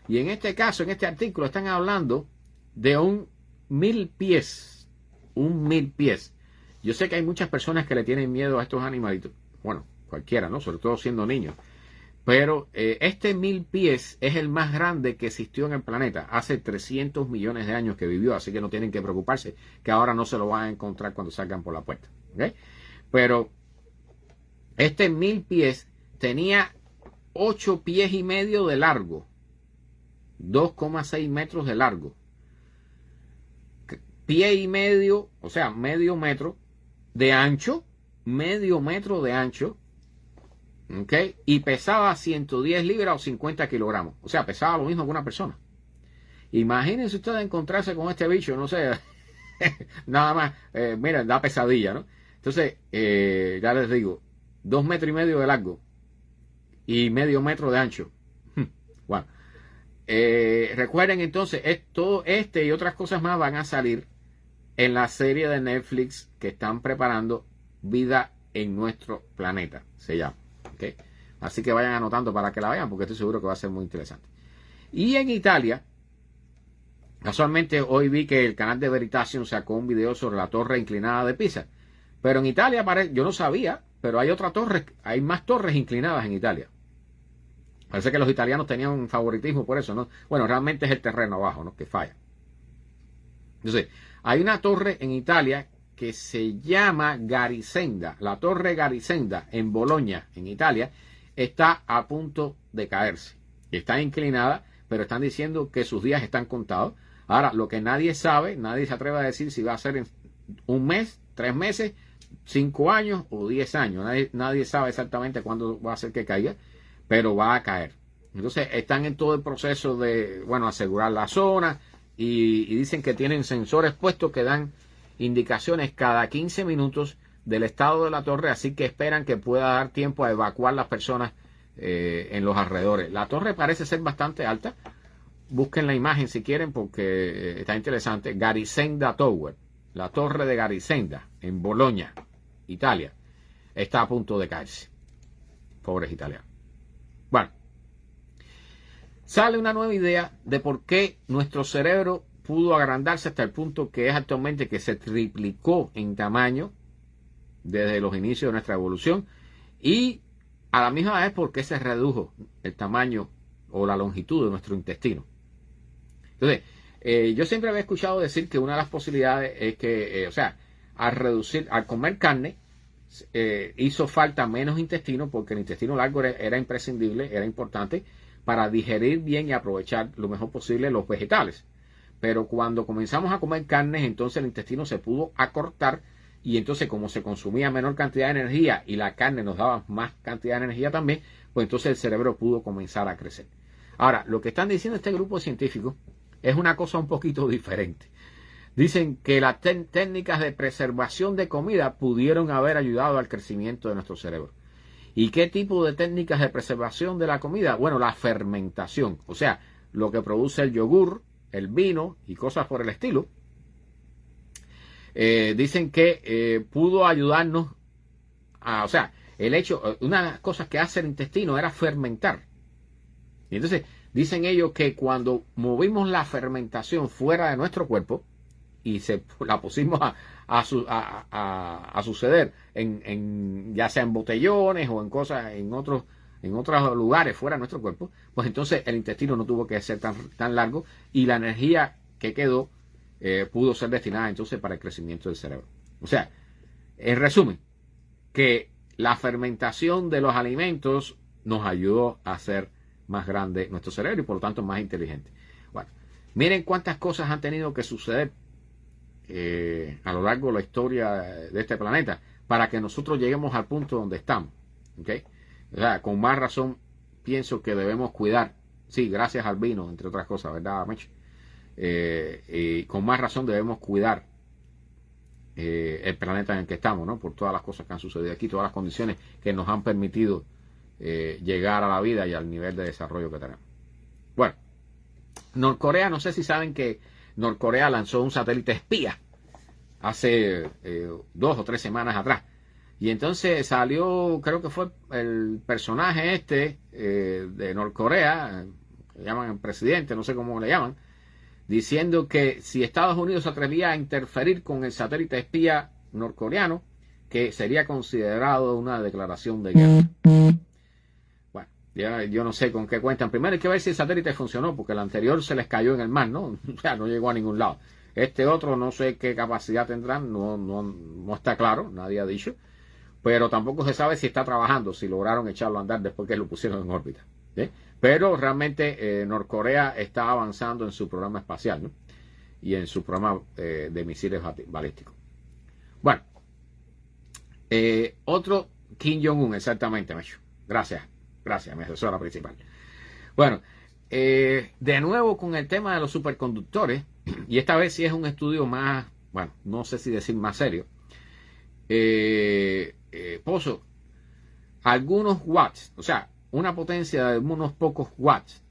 Y en este caso, en este artículo, están hablando de un 1000 pies. Un 1000 pies. Yo sé que hay muchas personas que le tienen miedo a estos animalitos. Bueno, cualquiera, ¿no? Sobre todo siendo niños. Pero este 1000 pies es el más grande que existió en el planeta. Hace 300 millones de años que vivió, así que no tienen que preocuparse que ahora no se lo van a encontrar cuando salgan por la puerta. ¿Okay? Pero este 1000 pies tenía 8 pies y medio de largo. 2,6 metros de largo. Pie y medio, o sea, medio metro de ancho. Medio metro de ancho. ¿Ok? Y pesaba 110 libras o 50 kilogramos. O sea, pesaba lo mismo que una persona. Imagínense ustedes encontrarse con este bicho, no sé, nada más, miren, da pesadilla, ¿no? Entonces, ya les digo, 2 metros y medio de largo y medio metro de ancho. Bueno, recuerden entonces, todo este y otras cosas más van a salir en la serie de Netflix que están preparando, Vida en Nuestro Planeta, se llama. ¿Okay? Así que vayan anotando para que la vean, porque estoy seguro que va a ser muy interesante. Y en Italia, casualmente hoy vi que el canal de Veritasium sacó un video sobre la torre inclinada de Pisa. Pero en Italia, yo no sabía, pero hay otra torre, hay más torres inclinadas en Italia. Parece que los italianos tenían un favoritismo por eso, ¿no? Bueno, realmente es el terreno abajo, ¿no? Que falla. Entonces, hay una torre en Italia que se llama Garisenda. La torre Garisenda en Bolonia, en Italia, está a punto de caerse. Está inclinada, pero están diciendo que sus días están contados. Ahora, lo que nadie sabe, nadie se atreve a decir si va a ser en un mes, 3 meses, 5 años o 10 años. Nadie sabe exactamente cuándo va a ser que caiga, pero va a caer. Entonces, están en todo el proceso de, bueno, asegurar la zona y dicen que tienen sensores puestos que dan indicaciones cada 15 minutos del estado de la torre, así que esperan que pueda dar tiempo a evacuar las personas en los alrededores. La torre parece ser bastante alta. Busquen la imagen si quieren porque está interesante. Garisenda Tower, la torre de Garisenda en Bolonia, Italia, está a punto de caerse. Pobres italianos. Bueno, sale una nueva idea de por qué nuestro cerebro pudo agrandarse hasta el punto que es actualmente, que se triplicó en tamaño desde los inicios de nuestra evolución, y a la misma vez porque se redujo el tamaño o la longitud de nuestro intestino. Entonces, yo siempre había escuchado decir que una de las posibilidades es que, o sea, al comer carne, hizo falta menos intestino, porque el intestino largo era imprescindible, era importante para digerir bien y aprovechar lo mejor posible los vegetales. Pero cuando comenzamos a comer carnes, entonces el intestino se pudo acortar, y entonces como se consumía menor cantidad de energía y la carne nos daba más cantidad de energía también, pues entonces el cerebro pudo comenzar a crecer. Ahora, lo que están diciendo este grupo de científicos es una cosa un poquito diferente. Dicen que las técnicas de preservación de comida pudieron haber ayudado al crecimiento de nuestro cerebro. ¿Y qué tipo de técnicas de preservación de la comida? Bueno, la fermentación, o sea, lo que produce el yogur, el vino y cosas por el estilo. Dicen que pudo ayudarnos a, o sea, el hecho, una de las cosas que hace el intestino era fermentar. Y entonces dicen ellos que cuando movimos la fermentación fuera de nuestro cuerpo y la pusimos a suceder ya sea en botellones o en cosas, en otros lugares fuera de nuestro cuerpo, pues entonces el intestino no tuvo que ser tan largo y la energía que quedó pudo ser destinada entonces para el crecimiento del cerebro. O sea, en resumen, que la fermentación de los alimentos nos ayudó a hacer más grande nuestro cerebro y por lo tanto más inteligente. Bueno, miren cuántas cosas han tenido que suceder a lo largo de la historia de este planeta para que nosotros lleguemos al punto donde estamos. ¿Okay? O sea, con más razón pienso que debemos cuidar, sí, gracias al vino, entre otras cosas, ¿verdad, Mitch? Y con más razón debemos cuidar el planeta en el que estamos, ¿no? Por todas las cosas que han sucedido aquí, todas las condiciones que nos han permitido llegar a la vida y al nivel de desarrollo que tenemos. Bueno, Norcorea, no sé si saben que Norcorea lanzó un satélite espía hace 2 o 3 semanas atrás. Y entonces salió, creo que fue el personaje de Norcorea, que llaman el presidente, no sé cómo le llaman, diciendo que si Estados Unidos se atrevía a interferir con el satélite espía norcoreano, que sería considerado una declaración de guerra. Bueno, yo no sé con qué cuentan. Primero hay que ver si el satélite funcionó, porque el anterior se les cayó en el mar, ¿no? O sea, no llegó a ningún lado. Este otro no sé qué capacidad tendrán, no está claro, nadie ha dicho. Pero tampoco se sabe si está trabajando, si lograron echarlo a andar después que lo pusieron en órbita. ¿Sí? Pero realmente Norcorea está avanzando en su programa espacial, ¿no? Y en su programa de misiles balísticos. Bueno, otro Kim Jong-un, exactamente, Mecho. Gracias, mi asesora principal. Bueno, de nuevo con el tema de los superconductores, y esta vez sí es un estudio más, bueno, no sé si decir más serio. Pozo, algunos watts, o sea, una potencia de unos pocos watts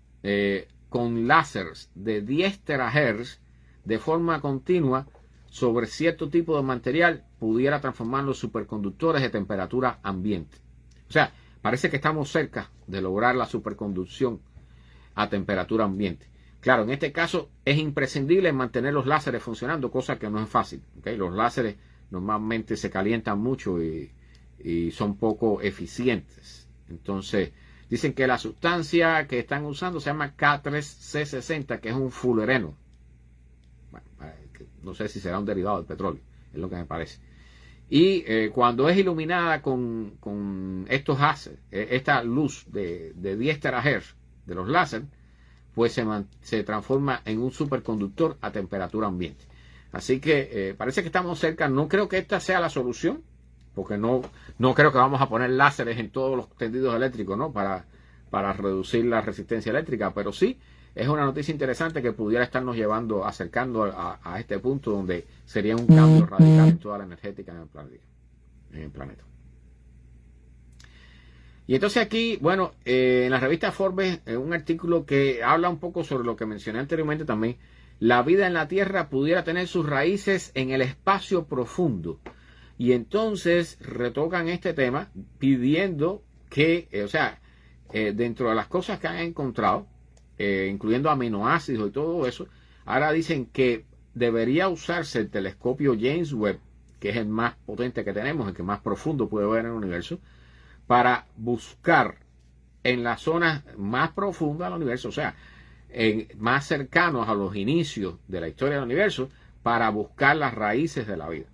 con láseres de 10 terahertz de forma continua sobre cierto tipo de material pudiera transformar los superconductores de temperatura ambiente. O sea, parece que estamos cerca de lograr la superconducción a temperatura ambiente. Claro, en este caso es imprescindible mantener los láseres funcionando, cosa que no es fácil. ¿Okay? Los láseres normalmente se calientan mucho y son poco eficientes. Entonces, dicen que la sustancia que están usando se llama K3C60, que es un fullereno. Bueno, no sé si será un derivado del petróleo, es lo que me parece. Y cuando es iluminada con estos láseres, esta luz de 10 terahertz de los láseres, pues se transforma en un superconductor a temperatura ambiente. Así que parece que estamos cerca. No creo que esta sea la solución, porque no creo que vamos a poner láseres en todos los tendidos eléctricos, ¿no? Para reducir la resistencia eléctrica, pero sí es una noticia interesante que pudiera estarnos acercando a este punto donde sería un cambio radical en toda la energética en el planeta. Y entonces aquí, bueno, en la revista Forbes, un artículo que habla un poco sobre lo que mencioné anteriormente también. La vida en la Tierra pudiera tener sus raíces en el espacio profundo. Y entonces retocan este tema pidiendo que, dentro de las cosas que han encontrado, incluyendo aminoácidos y todo eso, ahora dicen que debería usarse el telescopio James Webb, que es el más potente que tenemos, el que más profundo puede ver en el universo, para buscar en las zonas más profundas del universo, o sea, más cercanos a los inicios de la historia del universo, para buscar las raíces de la vida.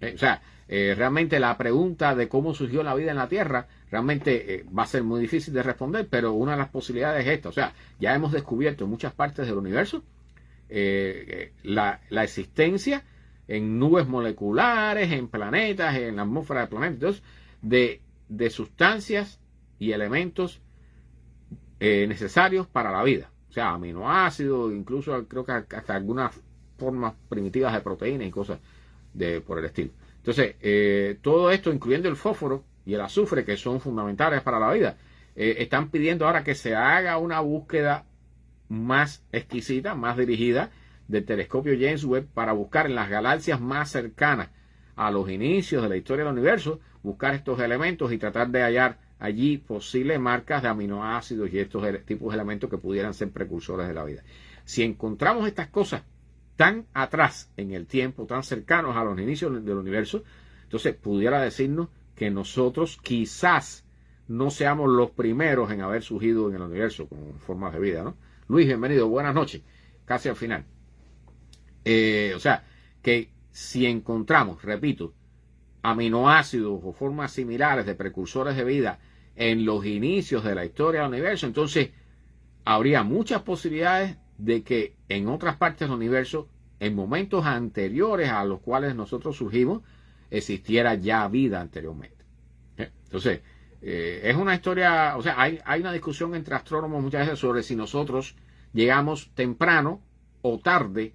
O sea, realmente la pregunta de cómo surgió la vida en la Tierra realmente va a ser muy difícil de responder, pero una de las posibilidades es esta. O sea, ya hemos descubierto en muchas partes del universo la existencia en nubes moleculares, en planetas, en la atmósfera de planetas, de sustancias y elementos necesarios para la vida. O sea, aminoácidos, incluso creo que hasta algunas formas primitivas de proteínas y cosas por el estilo. Entonces, todo esto, incluyendo el fósforo y el azufre, que son fundamentales para la vida, están pidiendo ahora que se haga una búsqueda más exquisita, más dirigida del telescopio James Webb para buscar en las galaxias más cercanas a los inicios de la historia del universo, buscar estos elementos y tratar de hallar allí posibles marcas de aminoácidos y estos tipos de elementos que pudieran ser precursores de la vida. Si encontramos estas cosas tan atrás en el tiempo, tan cercanos a los inicios del universo, entonces pudiera decirnos que nosotros quizás no seamos los primeros en haber surgido en el universo con formas de vida, ¿no? Luis, bienvenido, buenas noches, casi al final. O sea, que si encontramos, repito, aminoácidos o formas similares de precursores de vida en los inicios de la historia del universo, entonces habría muchas posibilidades de que en otras partes del universo, en momentos anteriores a los cuales nosotros surgimos, existiera ya vida anteriormente. Entonces, es una historia, o sea, hay una discusión entre astrónomos muchas veces sobre si nosotros llegamos temprano o tarde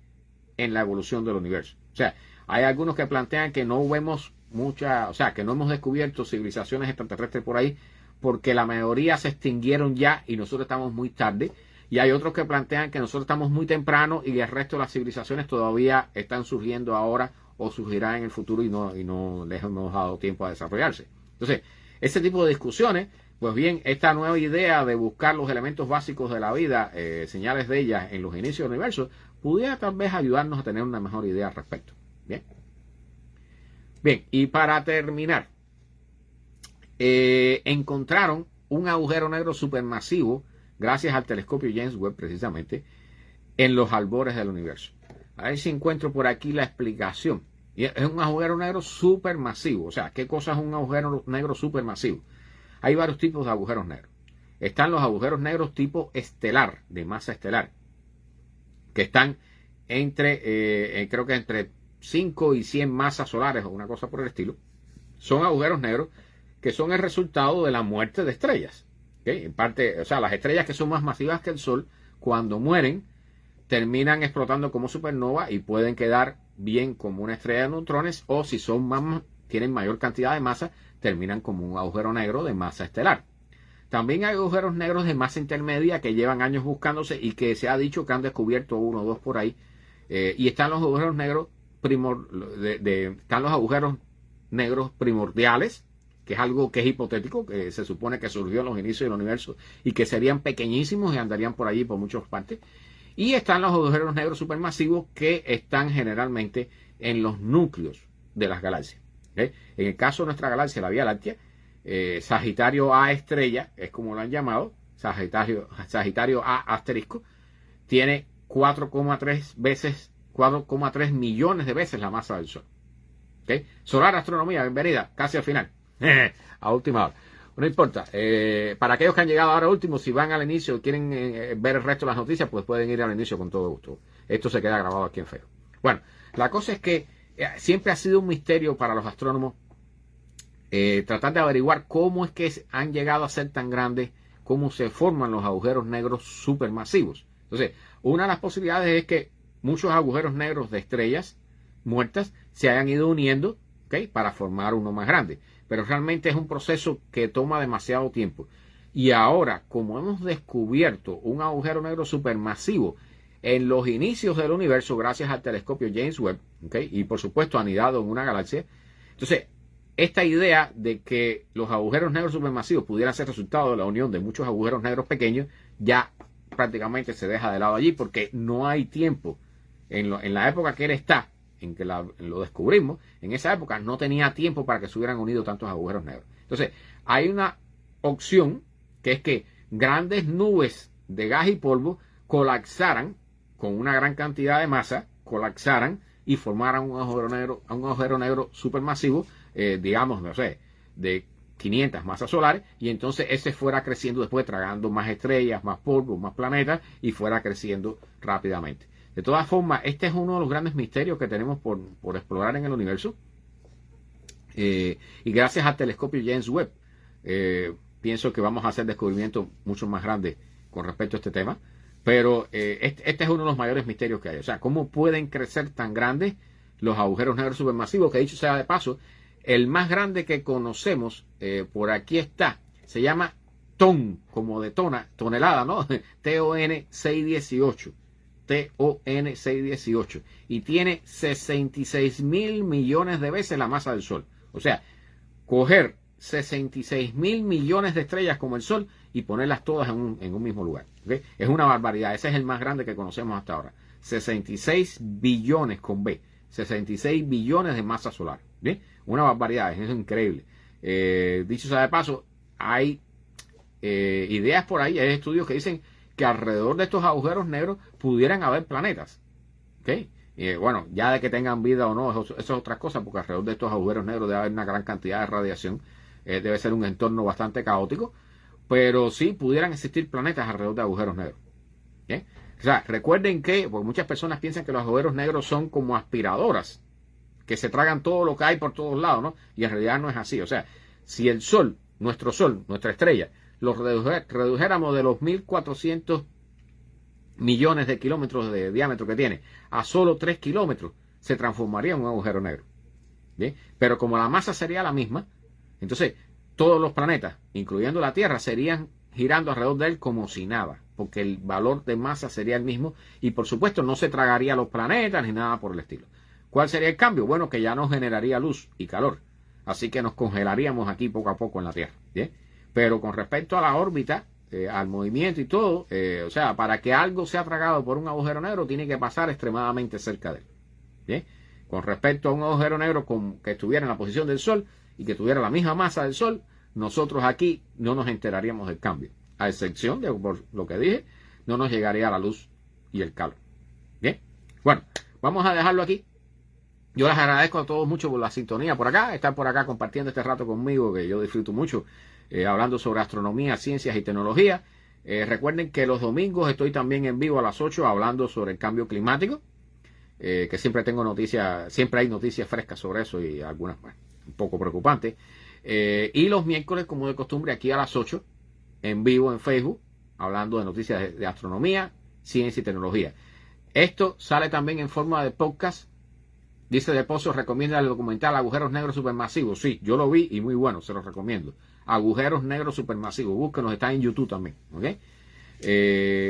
en la evolución del universo. O sea, hay algunos que plantean que no vemos o sea, que no hemos descubierto civilizaciones extraterrestres por ahí porque la mayoría se extinguieron ya y nosotros estamos muy tarde. Y hay otros que plantean que nosotros estamos muy temprano y el resto de las civilizaciones todavía están surgiendo ahora o surgirán en el futuro y no les hemos dado tiempo a desarrollarse. Entonces, ese tipo de discusiones, pues bien, esta nueva idea de buscar los elementos básicos de la vida, señales de ellas en los inicios del universo, pudiera tal vez ayudarnos a tener una mejor idea al respecto. Bien, y para terminar, encontraron un agujero negro supermasivo, gracias al telescopio James Webb precisamente, en los albores del universo. A ver si encuentro por aquí la explicación. Y es un agujero negro supermasivo. O sea, ¿qué cosa es un agujero negro supermasivo? Hay varios tipos de agujeros negros. Están los agujeros negros tipo estelar, de masa estelar, que están creo que entre 5 y 100 masas solares o una cosa por el estilo. Son agujeros negros que son el resultado de la muerte de estrellas. ¿Okay? En parte, o sea, las estrellas que son más masivas que el Sol, cuando mueren, terminan explotando como supernova y pueden quedar bien como una estrella de neutrones, o si tienen mayor cantidad de masa, terminan como un agujero negro de masa estelar. También hay agujeros negros de masa intermedia que llevan años buscándose y que se ha dicho que han descubierto uno o dos por ahí. Y están los agujeros negros están los agujeros negros primordiales, que es algo que es hipotético, que se supone que surgió en los inicios del universo y que serían pequeñísimos y andarían por allí por muchas partes. Y están los agujeros negros supermasivos que están generalmente en los núcleos de las galaxias. ¿Okay? En el caso de nuestra galaxia, la Vía Láctea, Sagitario A estrella, es como lo han llamado, Sagitario A asterisco, tiene 4,3 millones de veces la masa del Sol. ¿Okay? Solar Astronomía, bienvenida, casi al final, a última hora. No importa, para aquellos que han llegado ahora último, si van al inicio y quieren ver el resto de las noticias, pues pueden ir al inicio con todo gusto. Esto se queda grabado aquí en Facebook. Bueno, la cosa es que siempre ha sido un misterio para los astrónomos tratar de averiguar cómo es que han llegado a ser tan grandes, cómo se forman los agujeros negros supermasivos. Entonces, una de las posibilidades es que muchos agujeros negros de estrellas muertas se hayan ido uniendo, ¿okay?, para formar uno más grande. Pero realmente es un proceso que toma demasiado tiempo. Y ahora, como hemos descubierto un agujero negro supermasivo en los inicios del universo, gracias al telescopio James Webb, ¿okay?, y por supuesto anidado en una galaxia, entonces esta idea de que los agujeros negros supermasivos pudieran ser resultado de la unión de muchos agujeros negros pequeños, ya prácticamente se deja de lado allí, porque no hay tiempo. En la época que él está, en que lo descubrimos, en esa época no tenía tiempo para que se hubieran unido tantos agujeros negros. Entonces, hay una opción que es que grandes nubes de gas y polvo colapsaran con una gran cantidad de masa, colapsaran y formaran un agujero negro supermasivo, digamos, no sé, de 500 masas solares, y entonces ese fuera creciendo después, tragando más estrellas, más polvo, más planetas, y fuera creciendo rápidamente. De todas formas, este es uno de los grandes misterios que tenemos por explorar en el universo. Y gracias al telescopio James Webb, pienso que vamos a hacer descubrimientos mucho más grandes con respecto a este tema. Pero este es uno de los mayores misterios que hay. O sea, ¿cómo pueden crecer tan grandes los agujeros negros supermasivos? Que dicho sea de paso, el más grande que conocemos, por aquí está, se llama TON, como de tonelada, ¿no? TON 618. TON 618. Y tiene 66 mil millones de veces la masa del Sol. O sea, coger 66.000 millones de estrellas como el Sol y ponerlas todas en un mismo lugar. ¿Okay? Es una barbaridad. Ese es el más grande que conocemos hasta ahora. 66 billones con B. 66 billones de masa solar. ¿Bien? Una barbaridad. Es increíble. Dicho sea de paso, hay ideas por ahí, hay estudios que dicen que alrededor de estos agujeros negros pudieran haber planetas. ¿Okay? Bueno, ya de que tengan vida o no, eso es otra cosa, porque alrededor de estos agujeros negros debe haber una gran cantidad de radiación. Debe ser un entorno bastante caótico, pero sí pudieran existir planetas alrededor de agujeros negros. ¿Bien? O sea, recuerden que, porque muchas personas piensan que los agujeros negros son como aspiradoras, que se tragan todo lo que hay por todos lados, ¿no? Y en realidad no es así. O sea, si el Sol, nuestra estrella, lo redujéramos de los 1.400 millones de kilómetros de diámetro que tiene a solo 3 kilómetros, se transformaría en un agujero negro. ¿Bien? Pero como la masa sería la misma, entonces todos los planetas, incluyendo la Tierra, serían girando alrededor de él como si nada, porque el valor de masa sería el mismo y por supuesto no se tragaría los planetas ni nada por el estilo. ¿Cuál sería el cambio? Bueno, que ya no generaría luz y calor, así que nos congelaríamos aquí poco a poco en la Tierra. ¿Bien? Pero con respecto a la órbita, al movimiento y todo, o sea, para que algo sea tragado por un agujero negro tiene que pasar extremadamente cerca de él. ¿Bien? Con respecto a un agujero negro que estuviera en la posición del Sol y que tuviera la misma masa del Sol, nosotros aquí no nos enteraríamos del cambio, a excepción de, por lo que dije, no nos llegaría la luz y el calor. Bien, bueno, vamos a dejarlo aquí. Yo les agradezco a todos mucho por la sintonía por acá, estar por acá compartiendo este rato conmigo, que yo disfruto mucho, hablando sobre astronomía, ciencias y tecnología. Recuerden que los domingos estoy también en vivo a las 8 hablando sobre el cambio climático, que siempre tengo noticias, siempre hay noticias frescas sobre eso y algunas, bueno, un poco preocupantes. Y los miércoles, como de costumbre, aquí a las 8, en vivo en Facebook, hablando de noticias de astronomía, ciencia y tecnología. Esto sale también en forma de podcast. Dice De Pozo, recomienda el documental Agujeros Negros Supermasivos. Sí, yo lo vi y muy bueno, se los recomiendo. Agujeros Negros Supermasivos. Búsquenos, está en YouTube también. ¿Okay?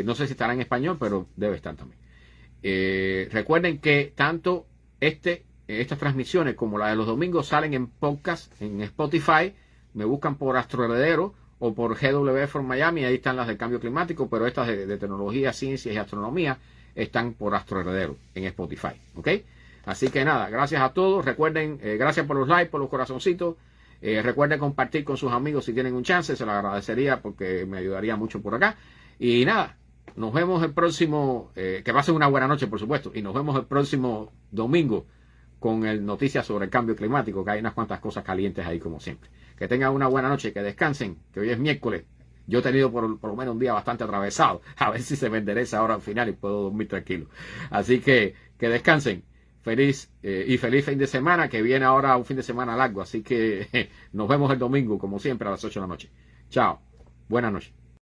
No sé si estará en español, pero debe estar también. Recuerden que tanto estas transmisiones como la de los domingos salen en podcast, en Spotify. Me buscan por Astroheredero o por GW for Miami. Ahí están las del cambio climático, pero estas de tecnología, ciencias y astronomía están por Astroheredero en Spotify. ¿Ok? Así que nada, gracias a todos. Recuerden, gracias por los likes, por los corazoncitos. Recuerden compartir con sus amigos si tienen un chance. Se lo agradecería porque me ayudaría mucho por acá. Y nada, nos vemos el próximo, que pasen una buena noche, por supuesto. Y nos vemos el próximo domingo con el noticias sobre el cambio climático, que hay unas cuantas cosas calientes ahí como siempre. Que tengan una buena noche, que descansen, que hoy es miércoles. Yo he tenido por lo menos un día bastante atravesado. A ver si se me endereza ahora al final y puedo dormir tranquilo. Así que descansen. Feliz fin de semana, que viene ahora un fin de semana largo. Así que nos vemos el domingo, como siempre, a las 8 de la noche. Chao. Buenas noches.